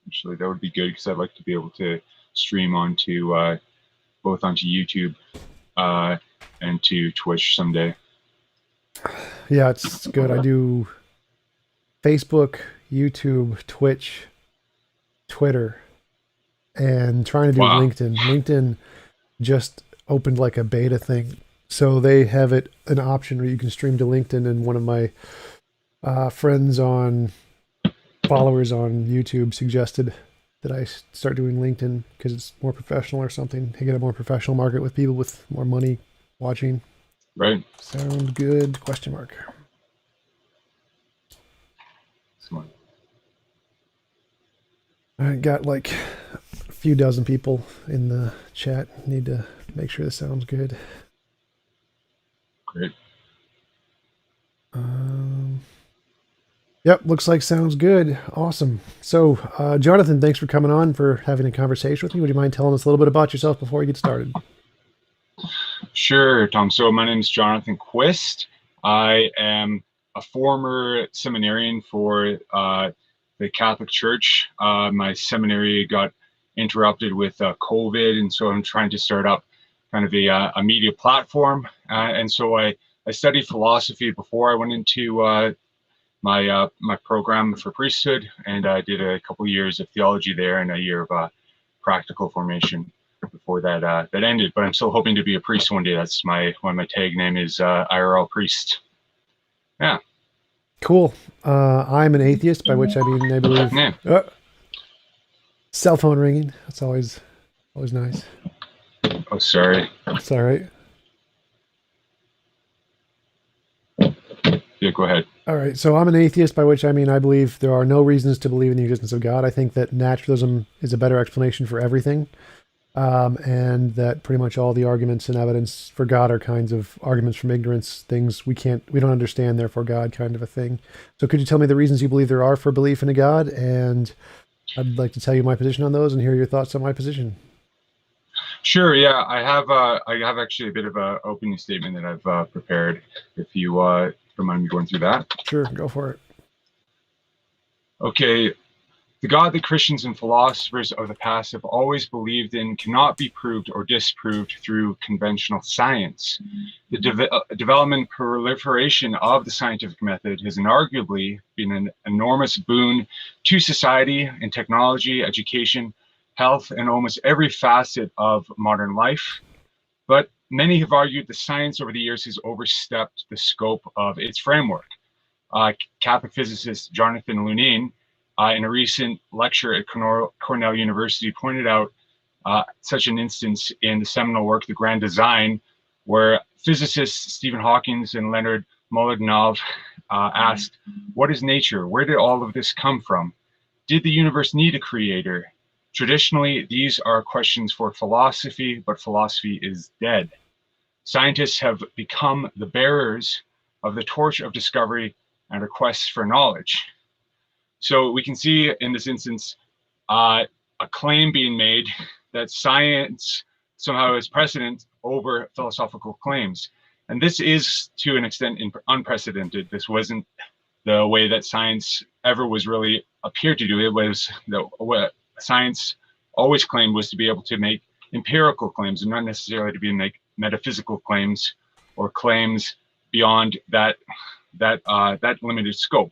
Actually, that would be good because I'd like to be able to stream onto both onto YouTube and to Twitch someday. Yeah, it's good. I do Facebook, YouTube, Twitch, Twitter, and trying to do Wow. LinkedIn. LinkedIn just opened like a beta thing. So they have it an option where you can stream to LinkedIn, and one of my friends on followers on YouTube suggested that I start doing LinkedIn because it's more professional or something. You get a more professional market with people with more money watching. Right. Sound good? Question mark. Smart. I got like a few dozen people in the chat. Need to make sure this sounds good. Great. Um, yep, looks like sounds good. Awesome. So, Jonathan, thanks for coming on, for having a conversation with me. Would you mind telling us a little bit about yourself before we get started? Sure, Tom. So my name is Jonathan Quist. I am a former seminarian for the Catholic Church. My seminary got interrupted with COVID, and so I'm trying to start up kind of a media platform. And so I studied philosophy before I went into my program for priesthood, and I did a couple of years of theology there and a year of practical formation before that ended. But I'm still hoping to be a priest one day. That's my tag name is irlpriest. Yeah. Cool. I'm an atheist, by which I mean I believe. Yeah. Cell phone ringing. That's always nice. Oh, sorry. It's all right. Yeah, go ahead. All right. So I'm an atheist, by which I mean I believe there are no reasons to believe in the existence of God. I think that naturalism is a better explanation for everything. And that pretty much all the arguments and evidence for God are kinds of arguments from ignorance, things we don't understand, therefore God, kind of a thing. So could you tell me the reasons you believe there are for belief in a God? And I'd like to tell you my position on those and hear your thoughts on my position. Sure. Yeah, I have actually a bit of a opening statement that I've prepared. If you don't mind me going through that. Sure, go for it. Okay. The God that Christians and philosophers of the past have always believed in cannot be proved or disproved through conventional science. The development and proliferation of the scientific method has inarguably been an enormous boon to society in technology, education, health, and almost every facet of modern life. But many have argued the science over the years has overstepped the scope of its framework. Catholic physicist Jonathan Lunin, in a recent lecture at Cornell University, pointed out such an instance in the seminal work, The Grand Design, where physicists Stephen Hawking and Leonard Mlodinow asked, what is nature? Where did all of this come from? Did the universe need a creator? Traditionally, these are questions for philosophy, but philosophy is dead. Scientists have become the bearers of the torch of discovery and requests for knowledge. So we can see in this instance a claim being made that science somehow is precedent over philosophical claims. And this is, to an extent, unprecedented. This wasn't the way that science ever was really appeared to do. It was what science always claimed was to be able to make empirical claims and not necessarily to be make metaphysical claims or claims beyond that limited scope.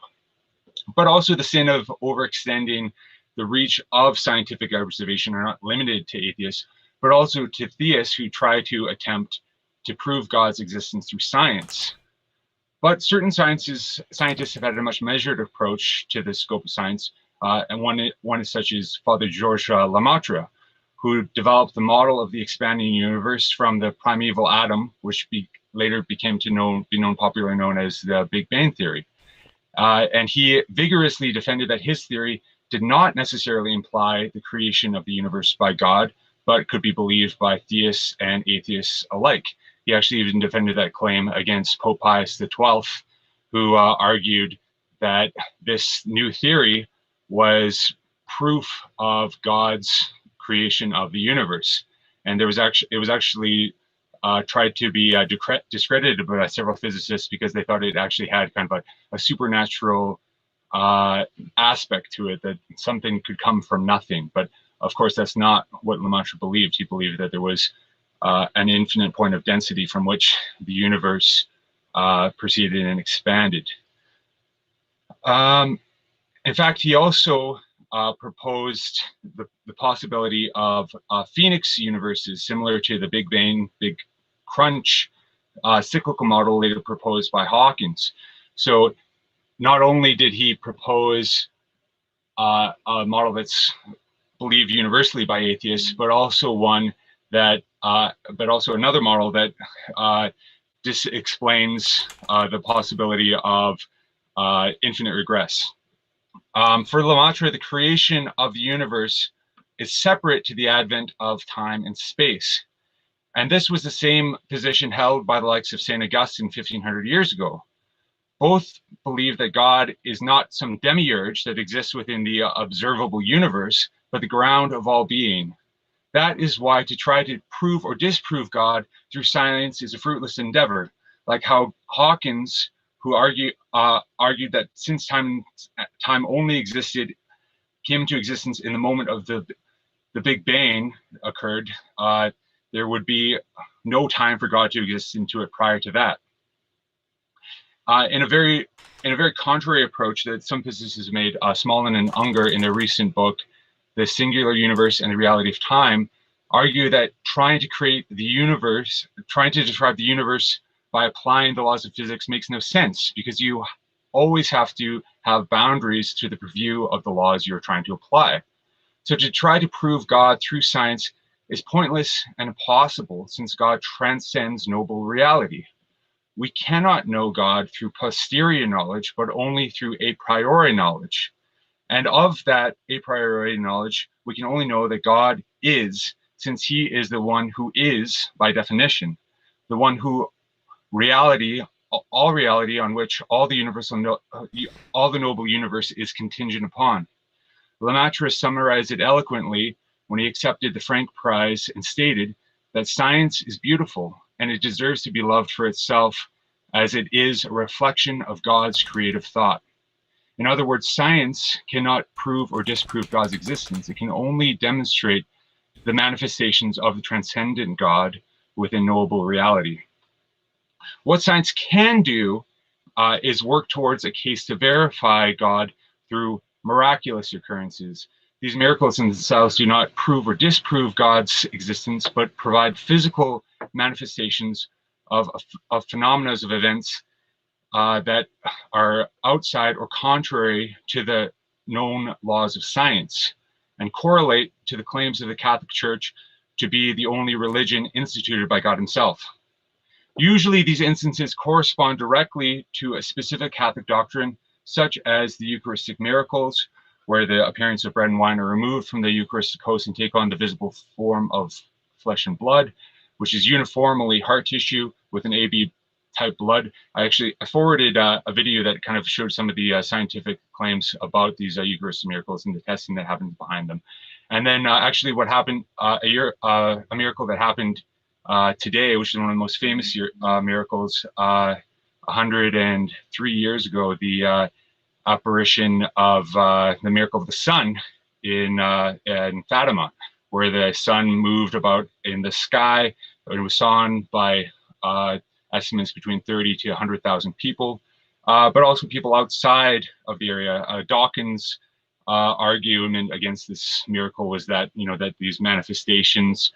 But also the sin of overextending the reach of scientific observation are not limited to atheists, but also to theists who try to attempt to prove God's existence through science. But certain scientists have had a much measured approach to the scope of science, and one is such as Father Georges Lemaitre, who developed the model of the expanding universe from the primeval atom, which later became popularly known as the Big Bang Theory. And he vigorously defended that his theory did not necessarily imply the creation of the universe by God, but could be believed by theists and atheists alike. He actually even defended that claim against Pope Pius XII, who argued that this new theory was proof of God's creation of the universe. And it was actually tried to be discredited by several physicists because they thought it actually had kind of a supernatural aspect to it, that something could come from nothing. But of course, that's not what Lemaitre believed. He believed that there was an infinite point of density from which the universe proceeded and expanded. In fact, he also proposed the possibility of phoenix universes, similar to the Big Bang, Big Crunch cyclical model later proposed by Hawkins. So not only did he propose a model that's believed universally by atheists, but also one that, but also another model that explains the possibility of infinite regress. For Lemaitre, the creation of the universe is separate to the advent of time and space. And this was the same position held by the likes of St. Augustine 1500 years ago. Both believe that God is not some demiurge that exists within the observable universe, but the ground of all being. That is why to try to prove or disprove God through science is a fruitless endeavor, like how Hawkins, who argued that since time only existed, came into existence in the moment of the Big Bang occurred, there would be no time for God to exist into it prior to that. In a very contrary approach that some physicists made, Smolin and Unger in their recent book, The Singular Universe and the Reality of Time, argue that trying to create the universe, trying to describe the universe by applying the laws of physics makes no sense, because you always have to have boundaries to the purview of the laws you're trying to apply. So to try to prove God through science is pointless and impossible, since God transcends noble reality. We cannot know God through posterior knowledge, but only through a priori knowledge. And of that a priori knowledge, we can only know that God is, since he is the one who is by definition, the one who reality, all reality on which all the noble universe is contingent upon. Lemaitre summarized it eloquently when he accepted the Frank Prize and stated that science is beautiful and it deserves to be loved for itself, as it is a reflection of God's creative thought. In other words, science cannot prove or disprove God's existence. It can only demonstrate the manifestations of the transcendent God within knowable reality. What science can do is work towards a case to verify God through miraculous occurrences. These miracles in themselves do not prove or disprove God's existence, but provide physical manifestations of phenomena of events that are outside or contrary to the known laws of science, and correlate to the claims of the Catholic Church to be the only religion instituted by God himself. Usually these instances correspond directly to a specific Catholic doctrine, such as the Eucharistic miracles, where the appearance of bread and wine are removed from the Eucharistic host and take on the visible form of flesh and blood, which is uniformly heart tissue with an AB type blood. I forwarded a video that kind of showed some of the scientific claims about these Eucharistic miracles and the testing that happens behind them. And then actually what happened, a miracle that happened today, which is one of the most famous miracles, 103 years ago, the apparition of the miracle of the sun in Fatima, where the sun moved about in the sky. It was sawn by estimates between 30 to 100,000 people, but also people outside of the area. Dawkins' argument against this miracle was that, that these manifestations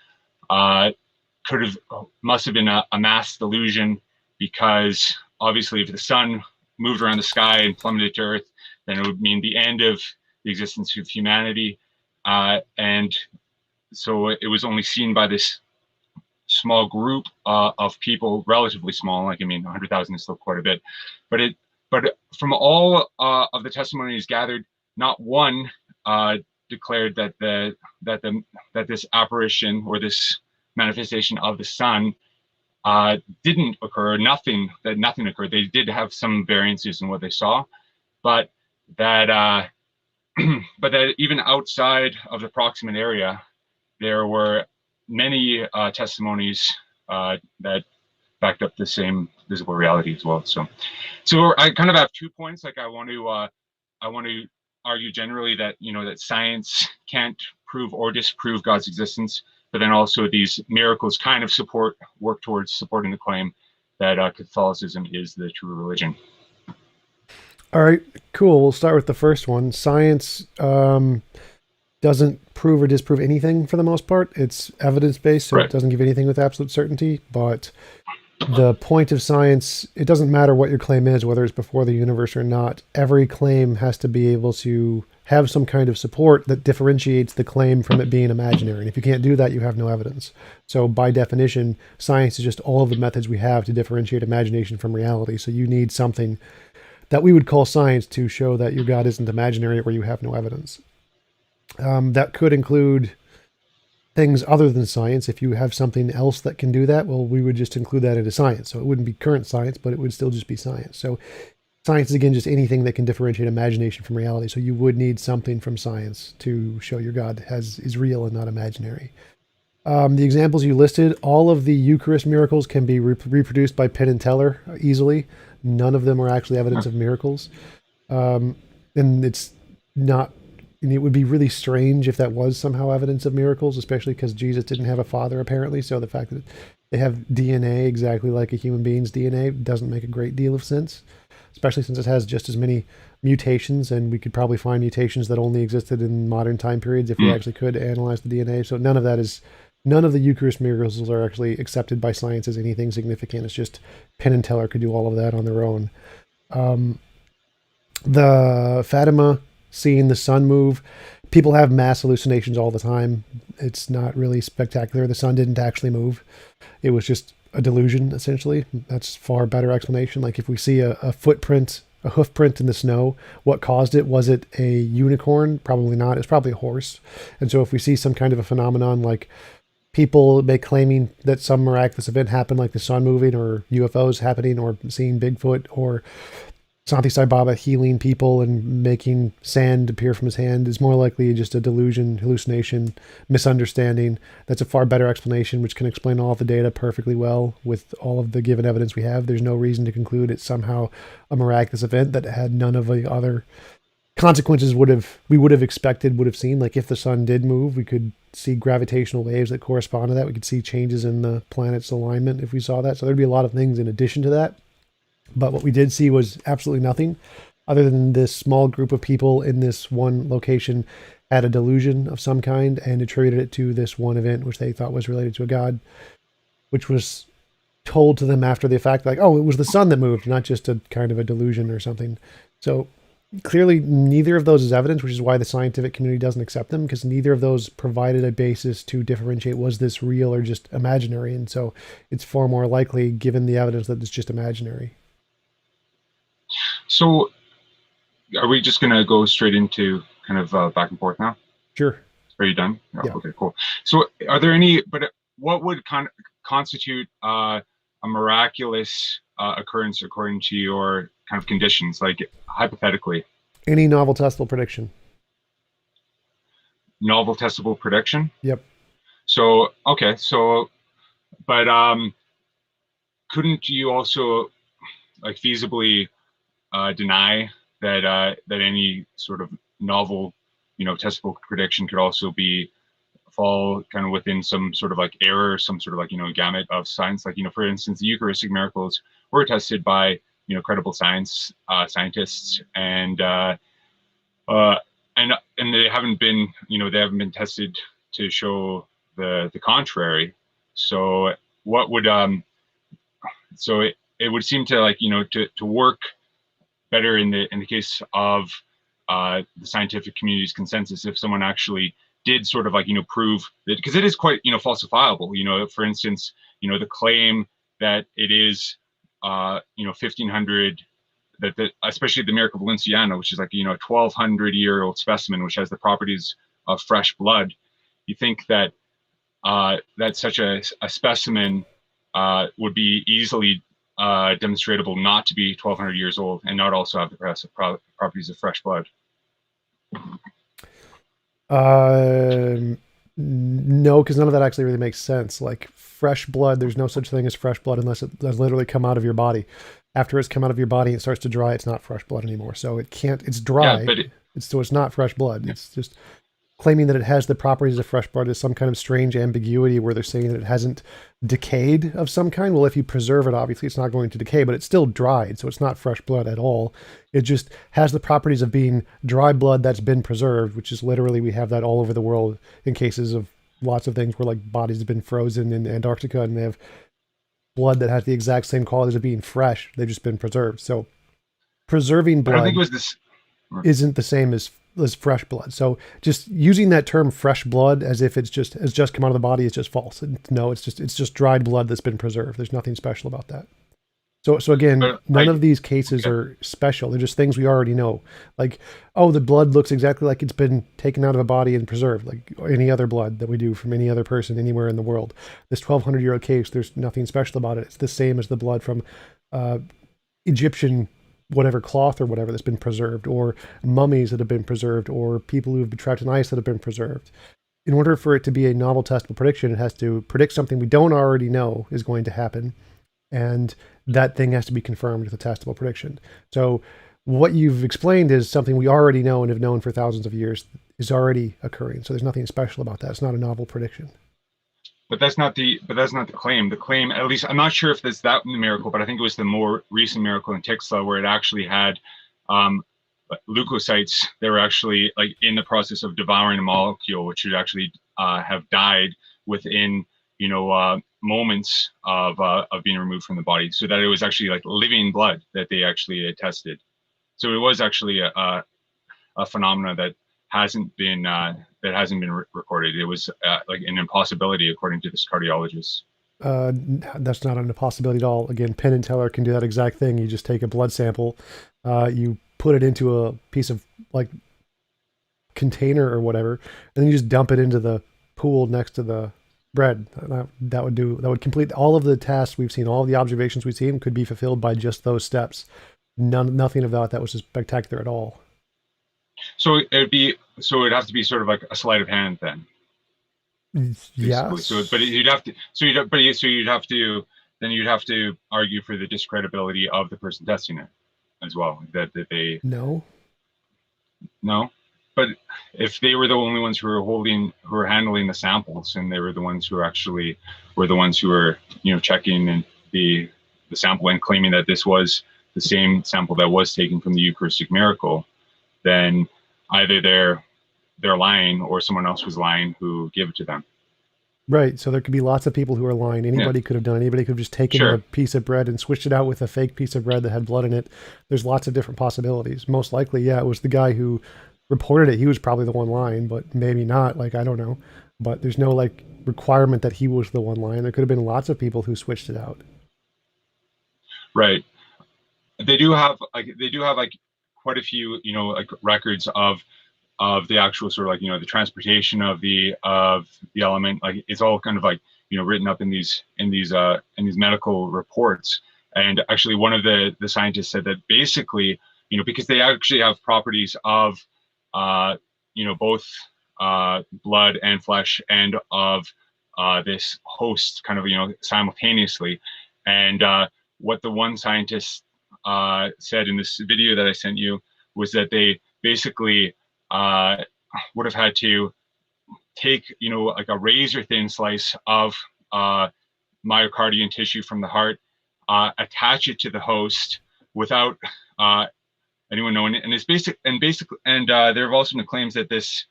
must have been a mass delusion, because obviously if the sun moved around the sky and plummeted to Earth, then it would mean the end of the existence of humanity. And so it was only seen by this small group of people, relatively small. 100,000 is still quite a bit, but from all of the testimonies gathered, not one declared that this apparition or this manifestation of the sun didn't occur. Nothing occurred. They did have some variances in what they saw, but that even outside of the proximate area, there were many testimonies that backed up the same visible reality as well. So I kind of have 2 points I want to I want to argue generally that that science can't prove or disprove God's existence, but then also these miracles kind of work towards supporting the claim that Catholicism is the true religion. All right, cool. We'll start with the first one. Science doesn't prove or disprove anything for the most part. It's evidence based, so it Right. doesn't give anything with absolute certainty. But the point of science, it doesn't matter what your claim is, whether it's before the universe or not. Every claim has to be able to have some kind of support that differentiates the claim from it being imaginary. And if you can't do that, you have no evidence. So by definition, science is just all of the methods we have to differentiate imagination from reality. So you need something that we would call science to show that your God isn't imaginary or you have no evidence. That could include things other than science. If you have something else that can do that, well, we would just include that into science. So it wouldn't be current science, but it would still just be science. So science is, again, just anything that can differentiate imagination from reality. So you would need something from science to show your God is real and not imaginary. The examples you listed, all of the Eucharist miracles can be reproduced by Penn and Teller easily. None of them are actually evidence of miracles. And it's not, and it would be really strange if that was somehow evidence of miracles, especially because Jesus didn't have a father, apparently. So the fact that they have DNA exactly like a human being's DNA doesn't make a great deal of sense, especially since it has just as many mutations, and we could probably find mutations that only existed in modern time periods if we actually could analyze the DNA. So none of the Eucharist miracles are actually accepted by science as anything significant. It's just Penn and Teller could do all of that on their own. The Fatima, seeing the sun move, people have mass hallucinations all the time. It's not really spectacular. The sun didn't actually move. It was just a delusion, essentially. That's far better explanation. Like if we see a footprint, a hoof print in the snow, what caused it? Was it a unicorn? Probably not. It's probably a horse. And so if we see some kind of a phenomenon like people claiming that some miraculous event happened, like the sun moving or UFOs happening or seeing Bigfoot or Santi Sai Baba healing people and making sand appear from his hand, is more likely just a delusion, hallucination, misunderstanding. That's a far better explanation, which can explain all of the data perfectly well with all of the given evidence we have. There's no reason to conclude it's somehow a miraculous event that had none of the other consequences we would have expected, would have seen. Like if the sun did move, we could see gravitational waves that correspond to that. We could see changes in the planet's alignment if we saw that. So there'd be a lot of things in addition to that. But what we did see was absolutely nothing other than this small group of people in this one location had a delusion of some kind and attributed it to this one event, which they thought was related to a god, which was told to them after the fact, like, oh, it was the sun that moved, not just a kind of a delusion or something. So clearly neither of those is evidence, which is why the scientific community doesn't accept them, because neither of those provided a basis to differentiate was this real or just imaginary. And so it's far more likely, given the evidence, that it's just imaginary. So are we just going to go straight into kind of back and forth now? Sure. Are you done? Oh, Yeah. Okay, cool. So are there any, but what would constitute a miraculous occurrence according to your kind of conditions, like hypothetically? Any novel testable prediction. Novel testable prediction? Yep. So, okay, so, but couldn't you also like feasibly deny that that any sort of novel, testable prediction could also fall kind of within some sort of like error, some sort of like gamut of science? Like for instance, the Eucharistic miracles were tested by credible scientists, and they haven't been tested to show the contrary. So what would so it would seem to like to work better in the case of the scientific community's consensus if someone actually did sort of like prove that, because it is quite falsifiable. For instance, the claim that it is 1500, that especially the miracle of Valenciana, which is like a 1200-year-old specimen which has the properties of fresh blood. You think that that such a specimen would be easily demonstratable not to be 1200 years old and not also have the properties of fresh blood? No, because none of that actually really makes sense. Like fresh blood, there's no such thing as fresh blood unless it has literally come out of your body. after it's come out of your body and it starts to dry, it's not fresh blood anymore. So it can't, it's Yeah, dry. but It's not fresh blood. yeah. It's just claiming that it has the properties of fresh blood is some kind of strange ambiguity where they're saying that it hasn't decayed of some kind. Well, if you preserve it, obviously it's not going to decay, but it's still dried. So it's not fresh blood at all. It just has the properties of being dry blood that's been preserved, which is literally, we have that all over the world in cases of lots of things where like bodies have been frozen in Antarctica and they have blood that has the exact same qualities of being fresh. They've just been preserved. So preserving But I think blood it was this. isn't the same as fresh blood. So just using that term fresh blood as if it's just has just come out of the body is just false. No, it's just dried blood that's been preserved. There's nothing special about that. So again, But none of these cases are special. They're just things we already know. Like, oh, the blood looks exactly like it's been taken out of a body and preserved, like any other blood that we do from any other person anywhere in the world. This 1,200-year-old case, there's nothing special about it. It's the same as the blood from Egyptian whatever cloth or whatever that's been preserved, or mummies that have been preserved, or people who have been trapped in ice that have been preserved. In order for it to be a novel testable prediction, it has to predict something we don't already know is going to happen. And that thing has to be confirmed with a testable prediction. So what you've explained is something we already know and have known for thousands of years is already occurring. So there's nothing special about that. It's not a novel prediction. But that's not the claim. The claim, at least, I'm not sure if there's that miracle, but I think it was the more recent miracle in Tixla where it actually had leukocytes. They were actually like in the process of devouring a molecule, which would actually have died within moments of being removed from the body, so that it was actually like living blood that they actually tested. So it was actually a phenomena that hasn't been recorded. It was like an impossibility according to this cardiologist. That's not an impossibility at all. Again, Penn and Teller can do that exact thing. You just take a blood sample, you put it into a piece of like container or whatever, and then you just dump it into the pool next to the bread. That would complete all of the tasks we've seen. All of the observations we've seen could be fulfilled by just those steps. Nothing about that was spectacular at all. So it'd have to be sort of like a sleight of hand then. Yeah. So you'd have to argue for the discredibility of the person testing it as well. That they no. But if they were the only ones who were handling the samples, and they were the ones who were checking the sample and claiming that this was the same sample that was taken from the Eucharistic miracle, then either they're lying or someone else was lying who gave it to them. Right. So there could be lots of people who are lying. Anybody could have done it. Anybody could have just taken a piece of bread and switched it out with a fake piece of bread that had blood in it. There's lots of different possibilities. Most likely, yeah, it was the guy who reported it. He was probably the one lying, but maybe not. Like, I don't know. But there's no like requirement that he was the one lying. There could have been lots of people who switched it out. Right. They do have quite a few, like records of the actual sort of like, the transportation of the element. Like it's all kind of like, written up in these medical reports. And actually one of the scientists said that basically, because they actually have properties of, both blood and flesh and of this host kind of, simultaneously. And what the one scientist said in this video that I sent you was that they basically would have had to take, like a razor thin slice of myocardium tissue from the heart, attach it to the host without anyone knowing it. And there have also been claims that this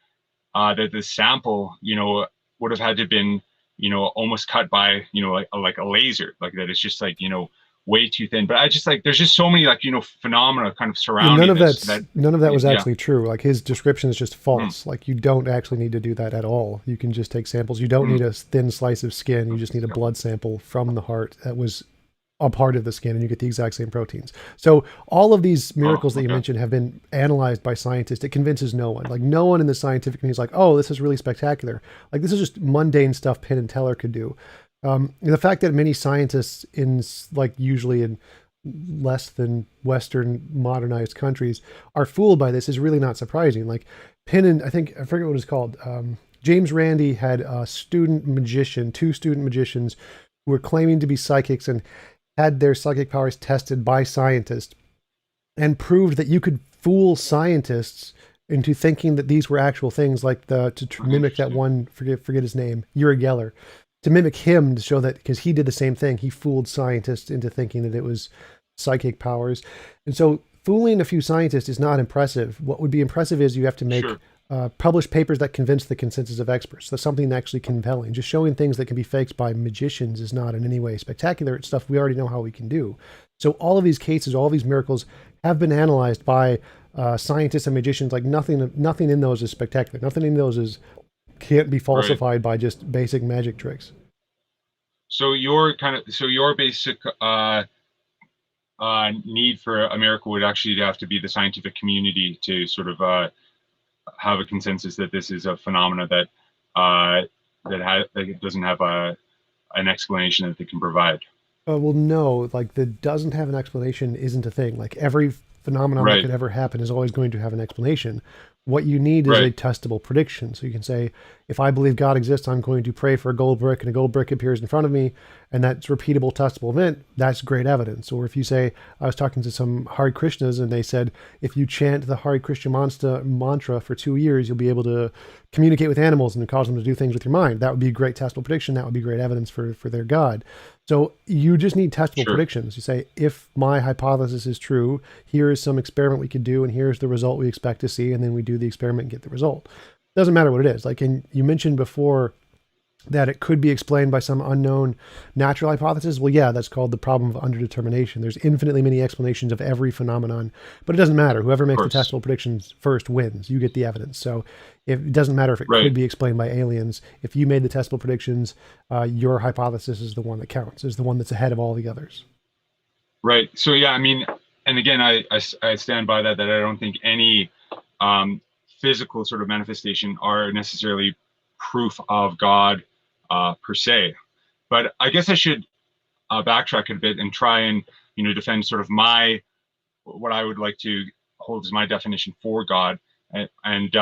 sample, would have had to have been, almost cut by, like a laser, like that. It's just like, way too thin. But I just like, there's just so many like, phenomena kind of surrounding none of that was actually true. Like his description is just false. Like you don't actually need to do that at all. You can just take samples. You don't need a thin slice of skin. You just need a blood sample from the heart that was a part of the skin, and you get the exact same proteins. So all of these miracles that you mentioned have been analyzed by scientists. It convinces no one. Like no one in the scientific community is like, oh, this is really spectacular. Like this is just mundane stuff Penn and Teller could do. The fact that many scientists usually in less than Western modernized countries are fooled by this is really not surprising. Like Penn and I forget what it's called. James Randi had two student magicians who were claiming to be psychics, and had their psychic powers tested by scientists and proved that you could fool scientists into thinking that these were actual things, like mimic that Interesting. one, forget his name, Uri Geller, to mimic him, to show that, because he did the same thing, he fooled scientists into thinking that it was psychic powers. And so fooling a few scientists is not impressive. What would be impressive is you have to make Sure. publish papers that convince the consensus of experts. So something actually compelling. Just showing things that can be faked by magicians is not in any way spectacular. It's stuff we already know how we can do. So all of these cases, all these miracles have been analyzed by scientists and magicians. Like nothing in those is spectacular. Nothing in those is can't be Right. falsified by just basic magic tricks. So your basic need for a miracle would actually have to be the scientific community to sort of have a consensus that this is a phenomena that that doesn't have an explanation that they can provide. Well, no, like the doesn't have an explanation isn't a thing. Like every phenomenon that Right. could ever happen is always going to have an explanation. What you need is a Right. testable prediction. So you can say, if I believe God exists, I'm going to pray for a gold brick, and a gold brick appears in front of me, and that's repeatable, testable event. That's great evidence. Or if you say, I was talking to some Hare Krishnas, and they said, if you chant the Hare Krishna mantra for 2 years, you'll be able to communicate with animals and cause them to do things with your mind. That would be a great testable prediction. That would be great evidence for their God. So you just need testable Sure. predictions. You say, if my hypothesis is true, here is some experiment we could do, and here's the result we expect to see, and then we do the experiment and get the result. Doesn't matter what it is. Like, and you mentioned before that it could be explained by some unknown natural hypothesis. Well, yeah, that's called the problem of underdetermination. There's infinitely many explanations of every phenomenon, but it doesn't matter. Whoever Of makes the course. testable predictions first wins. You get the evidence. So it doesn't matter if it Right. could be explained by aliens. If you made the testable predictions, your hypothesis is the one that counts, is the one that's ahead of all the others. Right. So yeah, I mean, and again, I stand by that I don't think any um, physical sort of manifestation are necessarily proof of God per se. But I guess I should backtrack a bit and try and defend sort of my what I would like to hold as my definition for God, and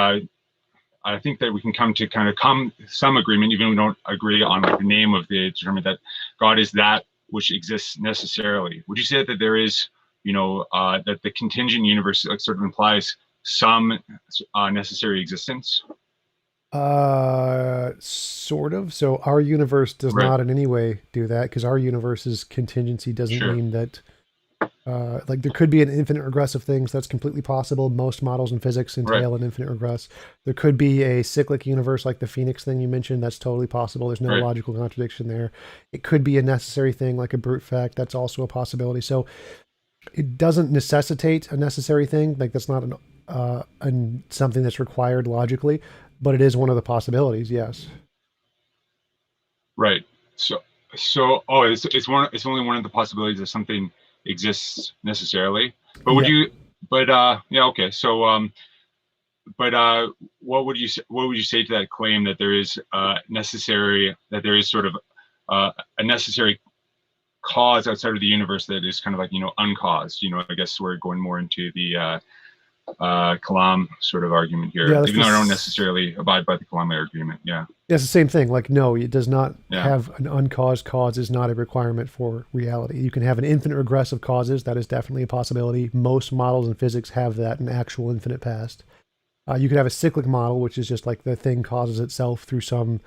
I think that we can come to kind of come some agreement, even if we don't agree on like the name of the determinant, that God is that which exists necessarily. Would you say that there is, that the contingent universe like sort of implies some necessary existence? Sort of. So our universe does Right. not in any way do that, because our universe's contingency doesn't Sure. mean that like there could be an infinite regress of things. That's completely possible. Most models in physics Right. entail an infinite regress. There could be a cyclic universe like the Phoenix thing you mentioned. That's totally possible. There's no Right. logical contradiction there. It could be a necessary thing like a brute fact. That's also a possibility. So it doesn't necessitate a necessary thing. Like that's not something that's required logically, but it is one of the possibilities. Yes. Right. So oh, it's only one of the possibilities that something exists necessarily. But would Yeah. you? But yeah, okay. So but what would you say to that claim that there is necessary that there is sort of a necessary cause outside of the universe that is kind of like uncaused? I guess we're going more into the Kalam sort of argument Yeah. here, even though I don't necessarily abide by the Kalam argument. Yeah, Yeah, it's the same thing. Like, no, it does not yeah, have an uncaused cause is not a requirement for reality. You can have an infinite regress of causes. That is definitely a possibility. Most models in physics have that, an actual infinite past. You could have a cyclic model, which is just like the thing causes itself through some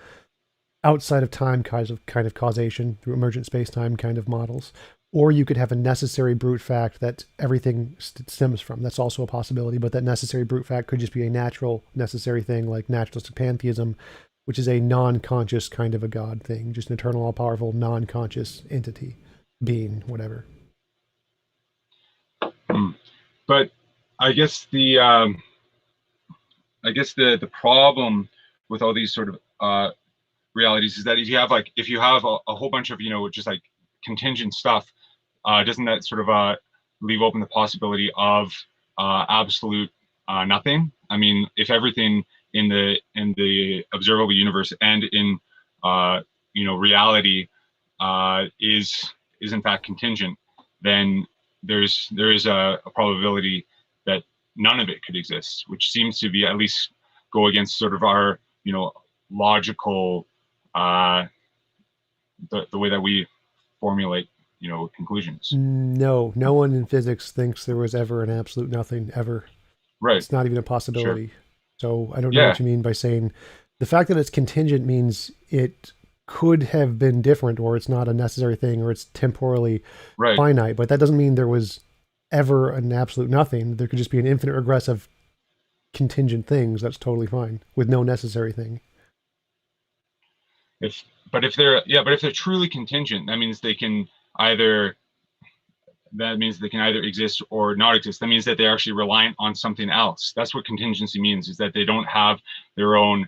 outside of time kind of causation through emergent space-time kind of models. Or you could have a necessary brute fact that everything stems from. That's also a possibility, but that necessary brute fact could just be a natural necessary thing like naturalistic pantheism, which is a non-conscious kind of a god thing, just an eternal, all-powerful, non-conscious entity, being, whatever. mm. But I guess the problem with all these sort of realities is that if you have a whole bunch of just like contingent stuff, doesn't that sort of leave open the possibility of absolute nothing? I mean, if everything in the observable universe and in reality is in fact contingent, then there is a probability that none of it could exist, which seems to be at least go against sort of our logical the way that we formulate conclusions. No, no one in physics thinks there was ever an absolute nothing ever. Right. It's not even a Sure. possibility. So I don't know Yeah. what you mean by saying the fact that it's contingent means it could have been different, or it's not a necessary thing, or it's temporally Right. finite. But that doesn't mean there was ever an absolute nothing. There could just be an infinite regress of contingent things. That's totally fine with no necessary thing. If but if they're truly contingent, either that means they can either exist or not exist. That means that they're actually reliant on something else. That's what contingency means, is that they don't have their own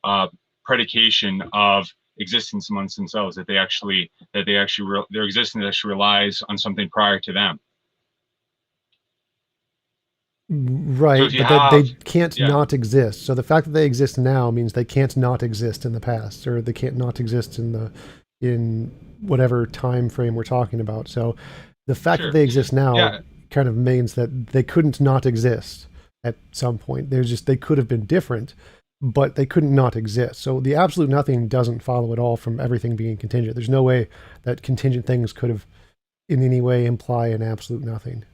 uh, predication of existence amongst themselves, their existence actually relies on something prior to them. So if Right, you but that have, they can't yeah, not exist. So the fact that they exist now means they can't not exist in the past, or they can't not exist in whatever time frame we're talking about. So the fact that sure, they exist now yeah, kind of means that they couldn't not exist at some point. They could have been different, but they couldn't not exist. So the absolute nothing doesn't follow at all from everything being contingent. There's no way that contingent things could have in any way imply an absolute nothing.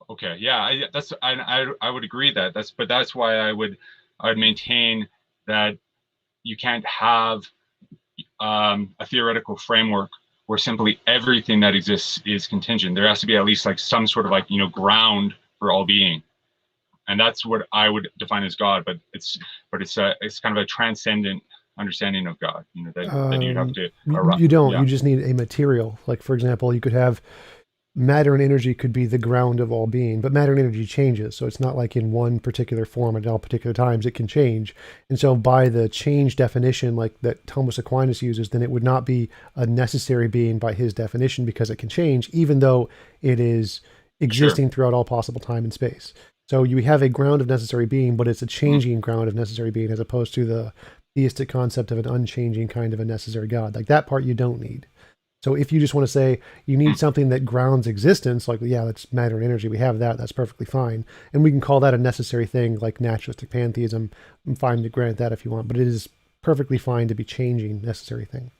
okay, yeah, I would agree that that's why I would maintain that you can't have a theoretical framework where simply everything that exists is contingent. There has to be at least like some sort of ground for all being, and that's what I would define as God. But it's kind of a transcendent understanding of God. That you'd have to arrive. You don't. Yeah, You just need a material. Like, for example, you could have matter and energy could be the ground of all being, but matter and energy changes. So it's not like in one particular form at all particular times, it can change. And so by the change definition, like that Thomas Aquinas uses, then it would not be a necessary being by his definition because it can change, even though it is sure. existing throughout all possible time and space. So you have a ground of necessary being, but it's a Mhm. changing ground of necessary being as opposed to the theistic concept of an unchanging kind of a necessary God. Like that part you don't need. So if you just want to say you need something that grounds existence, like, yeah, that's matter and energy, we have that, that's perfectly fine. And we can call that a necessary thing, like naturalistic pantheism. I'm fine to grant that if you want, but it is perfectly fine to be changing necessary thing.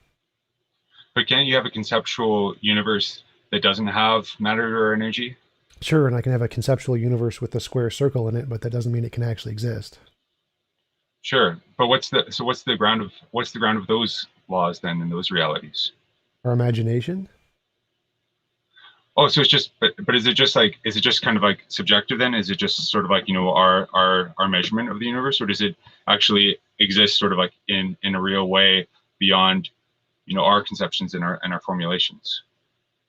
But can't you have a conceptual universe that doesn't have matter or energy? Sure, and I can have a conceptual universe with a square circle in it, but that doesn't mean it can actually exist. Sure, but what's the ground of those laws then in those realities? Our imagination? Oh, so it's just, but is it just kind of like subjective then? Is it just sort of like our measurement of the universe, or does it actually exist sort of like in a real way beyond our conceptions and our formulations?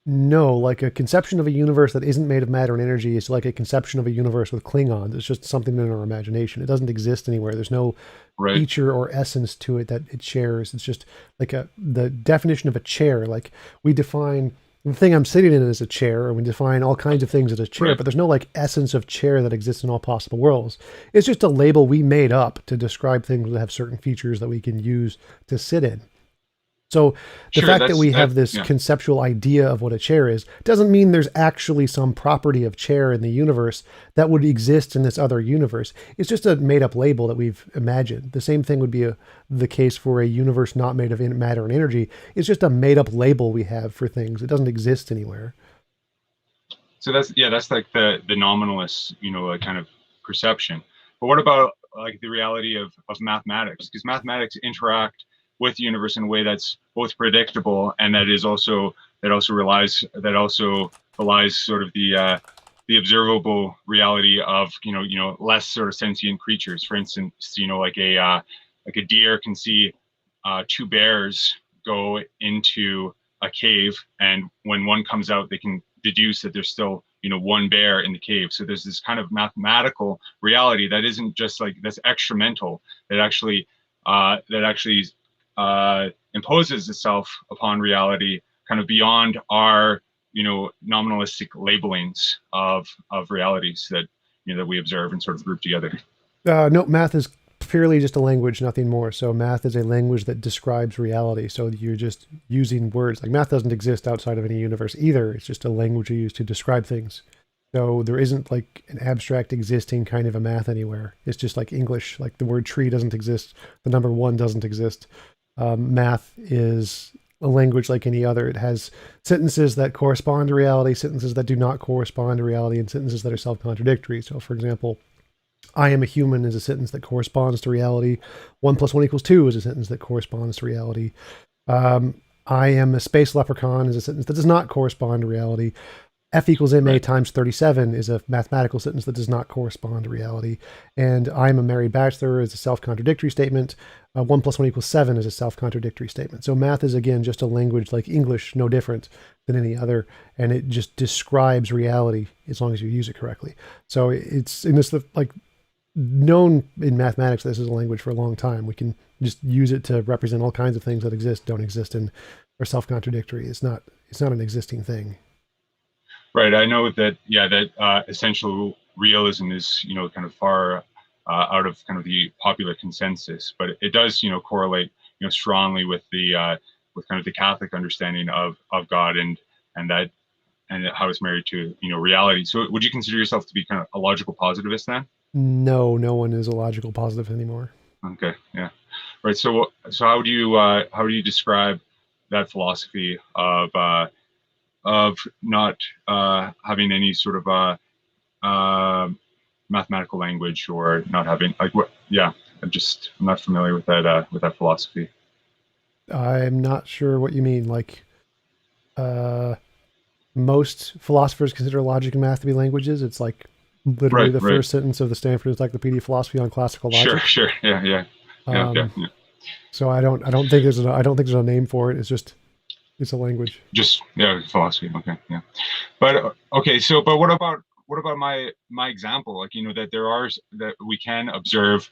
No, like a conception of a universe that isn't made of matter and energy is like a conception of a universe with Klingons. It's just something in our imagination. It doesn't exist anywhere. There's no Right. feature or essence to it that it shares. It's just like the definition of a chair. Like we define the thing I'm sitting in as a chair, and we define all kinds of things as a chair, Right. but there's no like essence of chair that exists in all possible worlds. It's just a label we made up to describe things that have certain features that we can use to sit in. So the Sure. fact that That's we that. have this Yeah. conceptual idea of what a chair is doesn't mean there's actually some property of chair in the universe that would exist in this other universe. It's just a made up label that we've imagined. The same thing would be the case for a universe not made of matter and energy. It's just a made up label we have for things. It doesn't exist anywhere. So that's like the nominalist, like kind of perception. But what about like the reality of mathematics? Because mathematics interact with the universe in a way that's both predictable and that also belies sort of the observable reality of less sort of sentient creatures. For instance, like a deer can see two bears go into a cave, and when one comes out, they can deduce that there's still one bear in the cave. So there's this kind of mathematical reality that isn't just like that's extramental, that actually imposes itself upon reality kind of beyond our nominalistic labelings of realities that we observe and sort of group together. No, math is purely just a language, nothing more. So math is a language that describes reality. So you're just using words. Like math doesn't exist outside of any universe either. It's just a language you use to describe things. So there isn't like an abstract existing kind of a math anywhere. It's just like English. Like the word tree doesn't exist. The number one doesn't exist. Math is a language like any other. It has sentences that correspond to reality, sentences that do not correspond to reality, and sentences that are self-contradictory. So, for example, I am a human is a sentence that corresponds to reality. 1 + 1 = 2 is a sentence that corresponds to reality. I am a space leprechaun is a sentence that does not correspond to reality. F = ma Right. times 37 is a mathematical sentence that does not correspond to reality. And I'm a married bachelor is a self-contradictory statement. 1 + 1 = 7 is a self-contradictory statement. So math is, again, just a language like English, no different than any other. And it just describes reality as long as you use it correctly. So it's in this, like, known in mathematics, this is a language for a long time. We can just use it to represent all kinds of things that exist, don't exist, and are self-contradictory. It's not an existing thing. Right. I know that, yeah, that essential realism is, kind of far out of kind of the popular consensus, but it does, correlate, strongly with the with kind of the Catholic understanding of God, and that and how it's married to, reality. So would you consider yourself to be kind of a logical positivist then? No, no one is a logical positive anymore. Okay. Yeah. Right. So how do you describe that philosophy of not having any sort of uh, mathematical language, or not having, like, what? Yeah, I'm not familiar with that philosophy. I'm not sure what you mean. Like, uh, most philosophers consider logic and math to be languages. It's like literally Right. the Right. first sentence of the Stanford Encyclopedia of Philosophy on classical Sure. logic. Sure. Yeah. Yeah. Yeah. Okay. Um, Yeah. so I don't think there's a name for it. It's a language. Just, yeah, philosophy. Okay. Yeah. But okay. So, but what about my example? Like, that that we can observe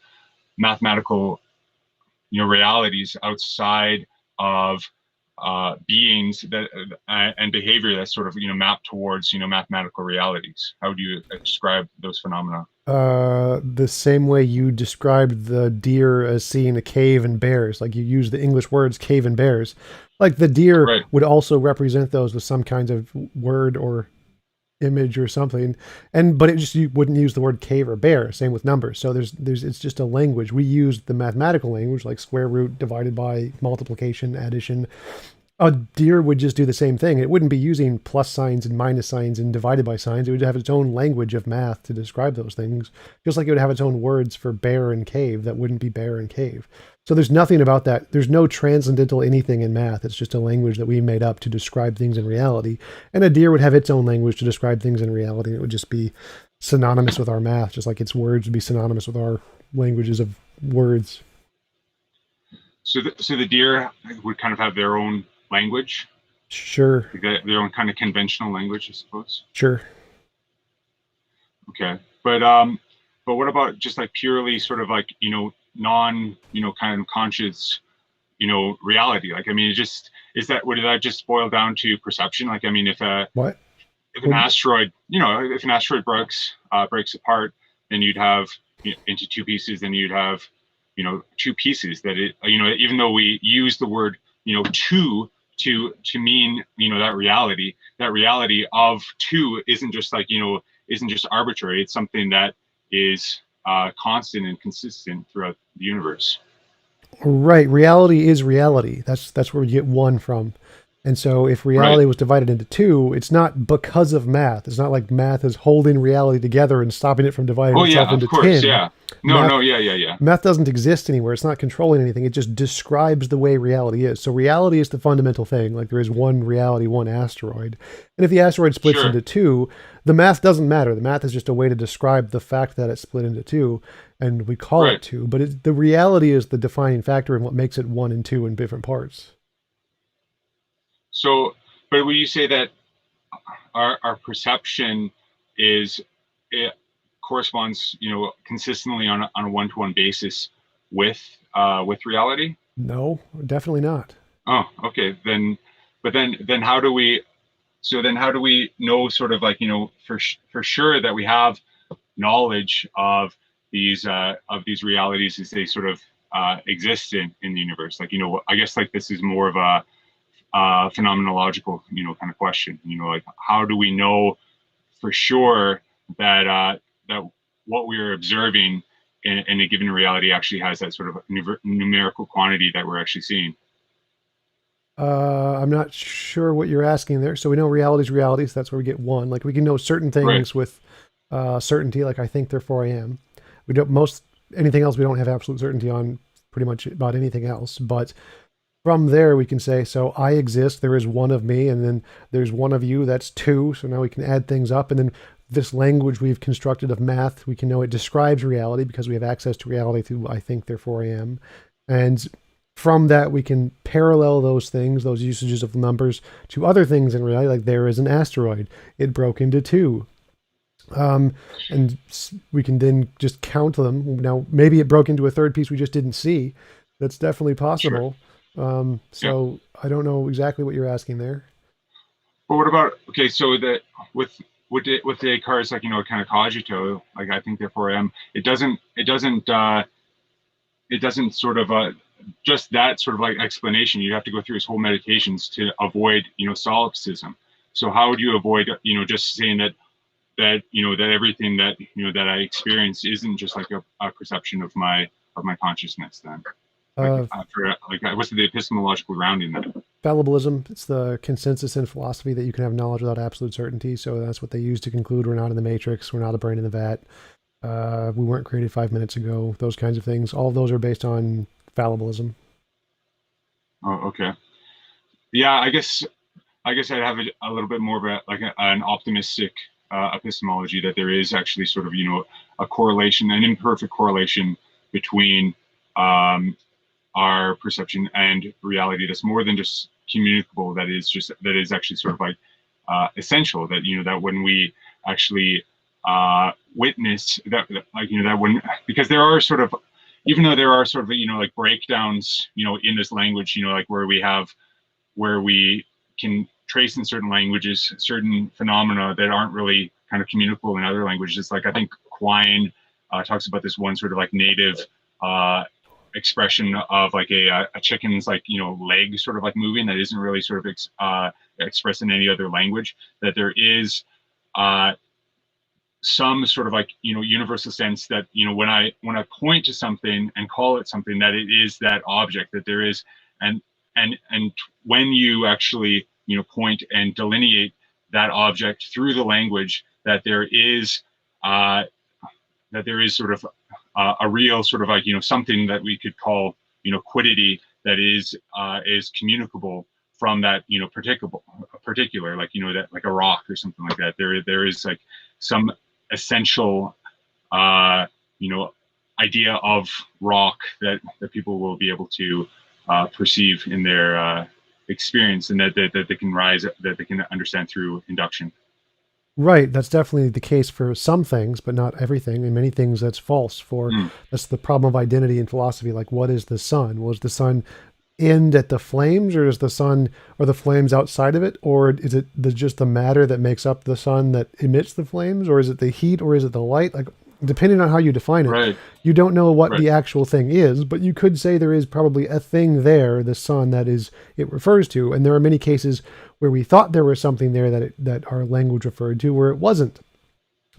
mathematical, realities outside of beings that and behavior that's sort of, mapped towards, mathematical realities. How do you describe those phenomena? The same way you described the deer as seeing a cave and bears, like you use the English words cave and bears, like the deer Right. would also represent those with some kinds of word or image or something. And but it just, you wouldn't use the word cave or bear. Same with numbers. So there's it's just a language. We use the mathematical language like square root, divided by, multiplication, addition. A deer would just do the same thing. It wouldn't be using plus signs and minus signs and divided by signs. It would have its own language of math to describe those things, just like it would have its own words for bear and cave that wouldn't be bear and cave. So there's nothing about that. There's no transcendental anything in math. It's just a language that we made up to describe things in reality. And a deer would have its own language to describe things in reality. It would just be synonymous with our math, just like its words would be synonymous with our languages of words. So the deer would kind of have their own language, Sure, like their own kind of conventional language, I suppose. sure. Okay. But what about just like purely sort of like, non, kind of conscious, reality? Like, I mean, it just is that would that just boil down to perception? Like, I mean, What? if an What? asteroid, if an asteroid breaks apart, then you'd have, into two pieces, then you'd have, two pieces that it, even though we use the word, two to mean, that reality of two isn't just like, isn't just arbitrary. It's something that is constant and consistent throughout the universe. Right. Reality is reality. That's where we get one from. And so if Right. reality was divided into two, it's not because of math. It's not like math is holding reality together and stopping it from dividing Oh itself yeah, of into course. 10. Yeah. No, Math no. Yeah, yeah, yeah. math doesn't exist anywhere. It's not controlling anything. It just describes the way reality is. So reality is the fundamental thing. Like there is one reality, one asteroid. And if the asteroid splits Sure. into two, the math doesn't matter. The math is just a way to describe the fact that it split into two, and we call it Right. two. But the reality is the defining factor and what makes it one and two in different parts. So, but would you say that our perception is, it corresponds, consistently on a one-to-one basis with reality? No, definitely not. Oh, okay. But then how do we? So then how do we know, sort of like, for sure, that we have knowledge of these realities as they sort of exist in the universe? Like, I guess like this is more of a phenomenological, kind of question. Like, how do we know for sure that that what we're observing in a given reality actually has that sort of numerical quantity that we're actually seeing? I'm not sure what you're asking there. So we know reality is reality, so that's where we get one. Like we can know certain Right. things with certainty, like I think, therefore I am. We don't most anything else we don't have absolute certainty on pretty much about anything else. But from there we can say, so I exist, there is one of me, and then there's one of you, that's two. So now we can add things up, and then this language we've constructed of math, we can know it describes reality because we have access to reality through I think, therefore I am. And from that, we can parallel those things, those usages of numbers, to other things in reality. Like there is an asteroid, it broke into two. Um, and we can then just count them. Now, maybe it broke into a third piece we just didn't see. That's definitely Sure. possible. Yeah. So I don't know exactly what you're asking there. But what about, okay, so that with with Descartes, like, kind of cogito, like I think therefore I am, it doesn't sort of just that sort of like explanation. You have to go through his whole meditations to avoid, solipsism. So how would you avoid, just saying that everything that I experience isn't just like a perception of my consciousness then? Like, Uh, what's the epistemological grounding then? Fallibilism, it's the consensus in philosophy that you can have knowledge without absolute certainty. So that's what they use to conclude we're not in the matrix, we're not a brain in the vat. We weren't created 5 minutes ago. Those kinds of things. All of those are based on fallibilism. Oh, okay. Yeah, I guess I'd have a little bit more of an optimistic epistemology, that there is actually sort of a correlation, an imperfect correlation between um, our perception and reality, that's more than just communicable, that is actually sort of like essential, that that when we actually witness that when, because there are sort of, even though there are sort of like breakdowns in this language, like where we can trace in certain languages certain phenomena that aren't really kind of communicable in other languages. Like I think Quine talks about this one sort of like native uh, expression of like a chicken's like leg sort of like moving, that isn't really sort of expressed in any other language. That there is uh, some sort of like universal sense that when I point to something and call it something, that it is that object, that there is, and and when you actually point and delineate that object through the language, that uh there is sort of a real sort of like something that we could call quiddity, that is communicable from that particular, like that, like a rock or something like that. There is like some essential uh you know idea of rock that people will be able to perceive in their experience, and that they can that they can understand through induction. Right, that's definitely the case for some things, but not everything. And many things that's false. For Mm, that's the problem of identity in philosophy. Like, what is the sun? Was the sun end at the flames, or is the sun or the flames outside of it, or is it just the matter that makes up the sun that emits the flames, or is it the heat, or is it the light? Like, depending on how you define it, right, you don't know what right, the actual thing is, but you could say there is probably a thing there, the sun, that is it refers to. And there are many cases where we thought there was something there that our language referred to where it wasn't.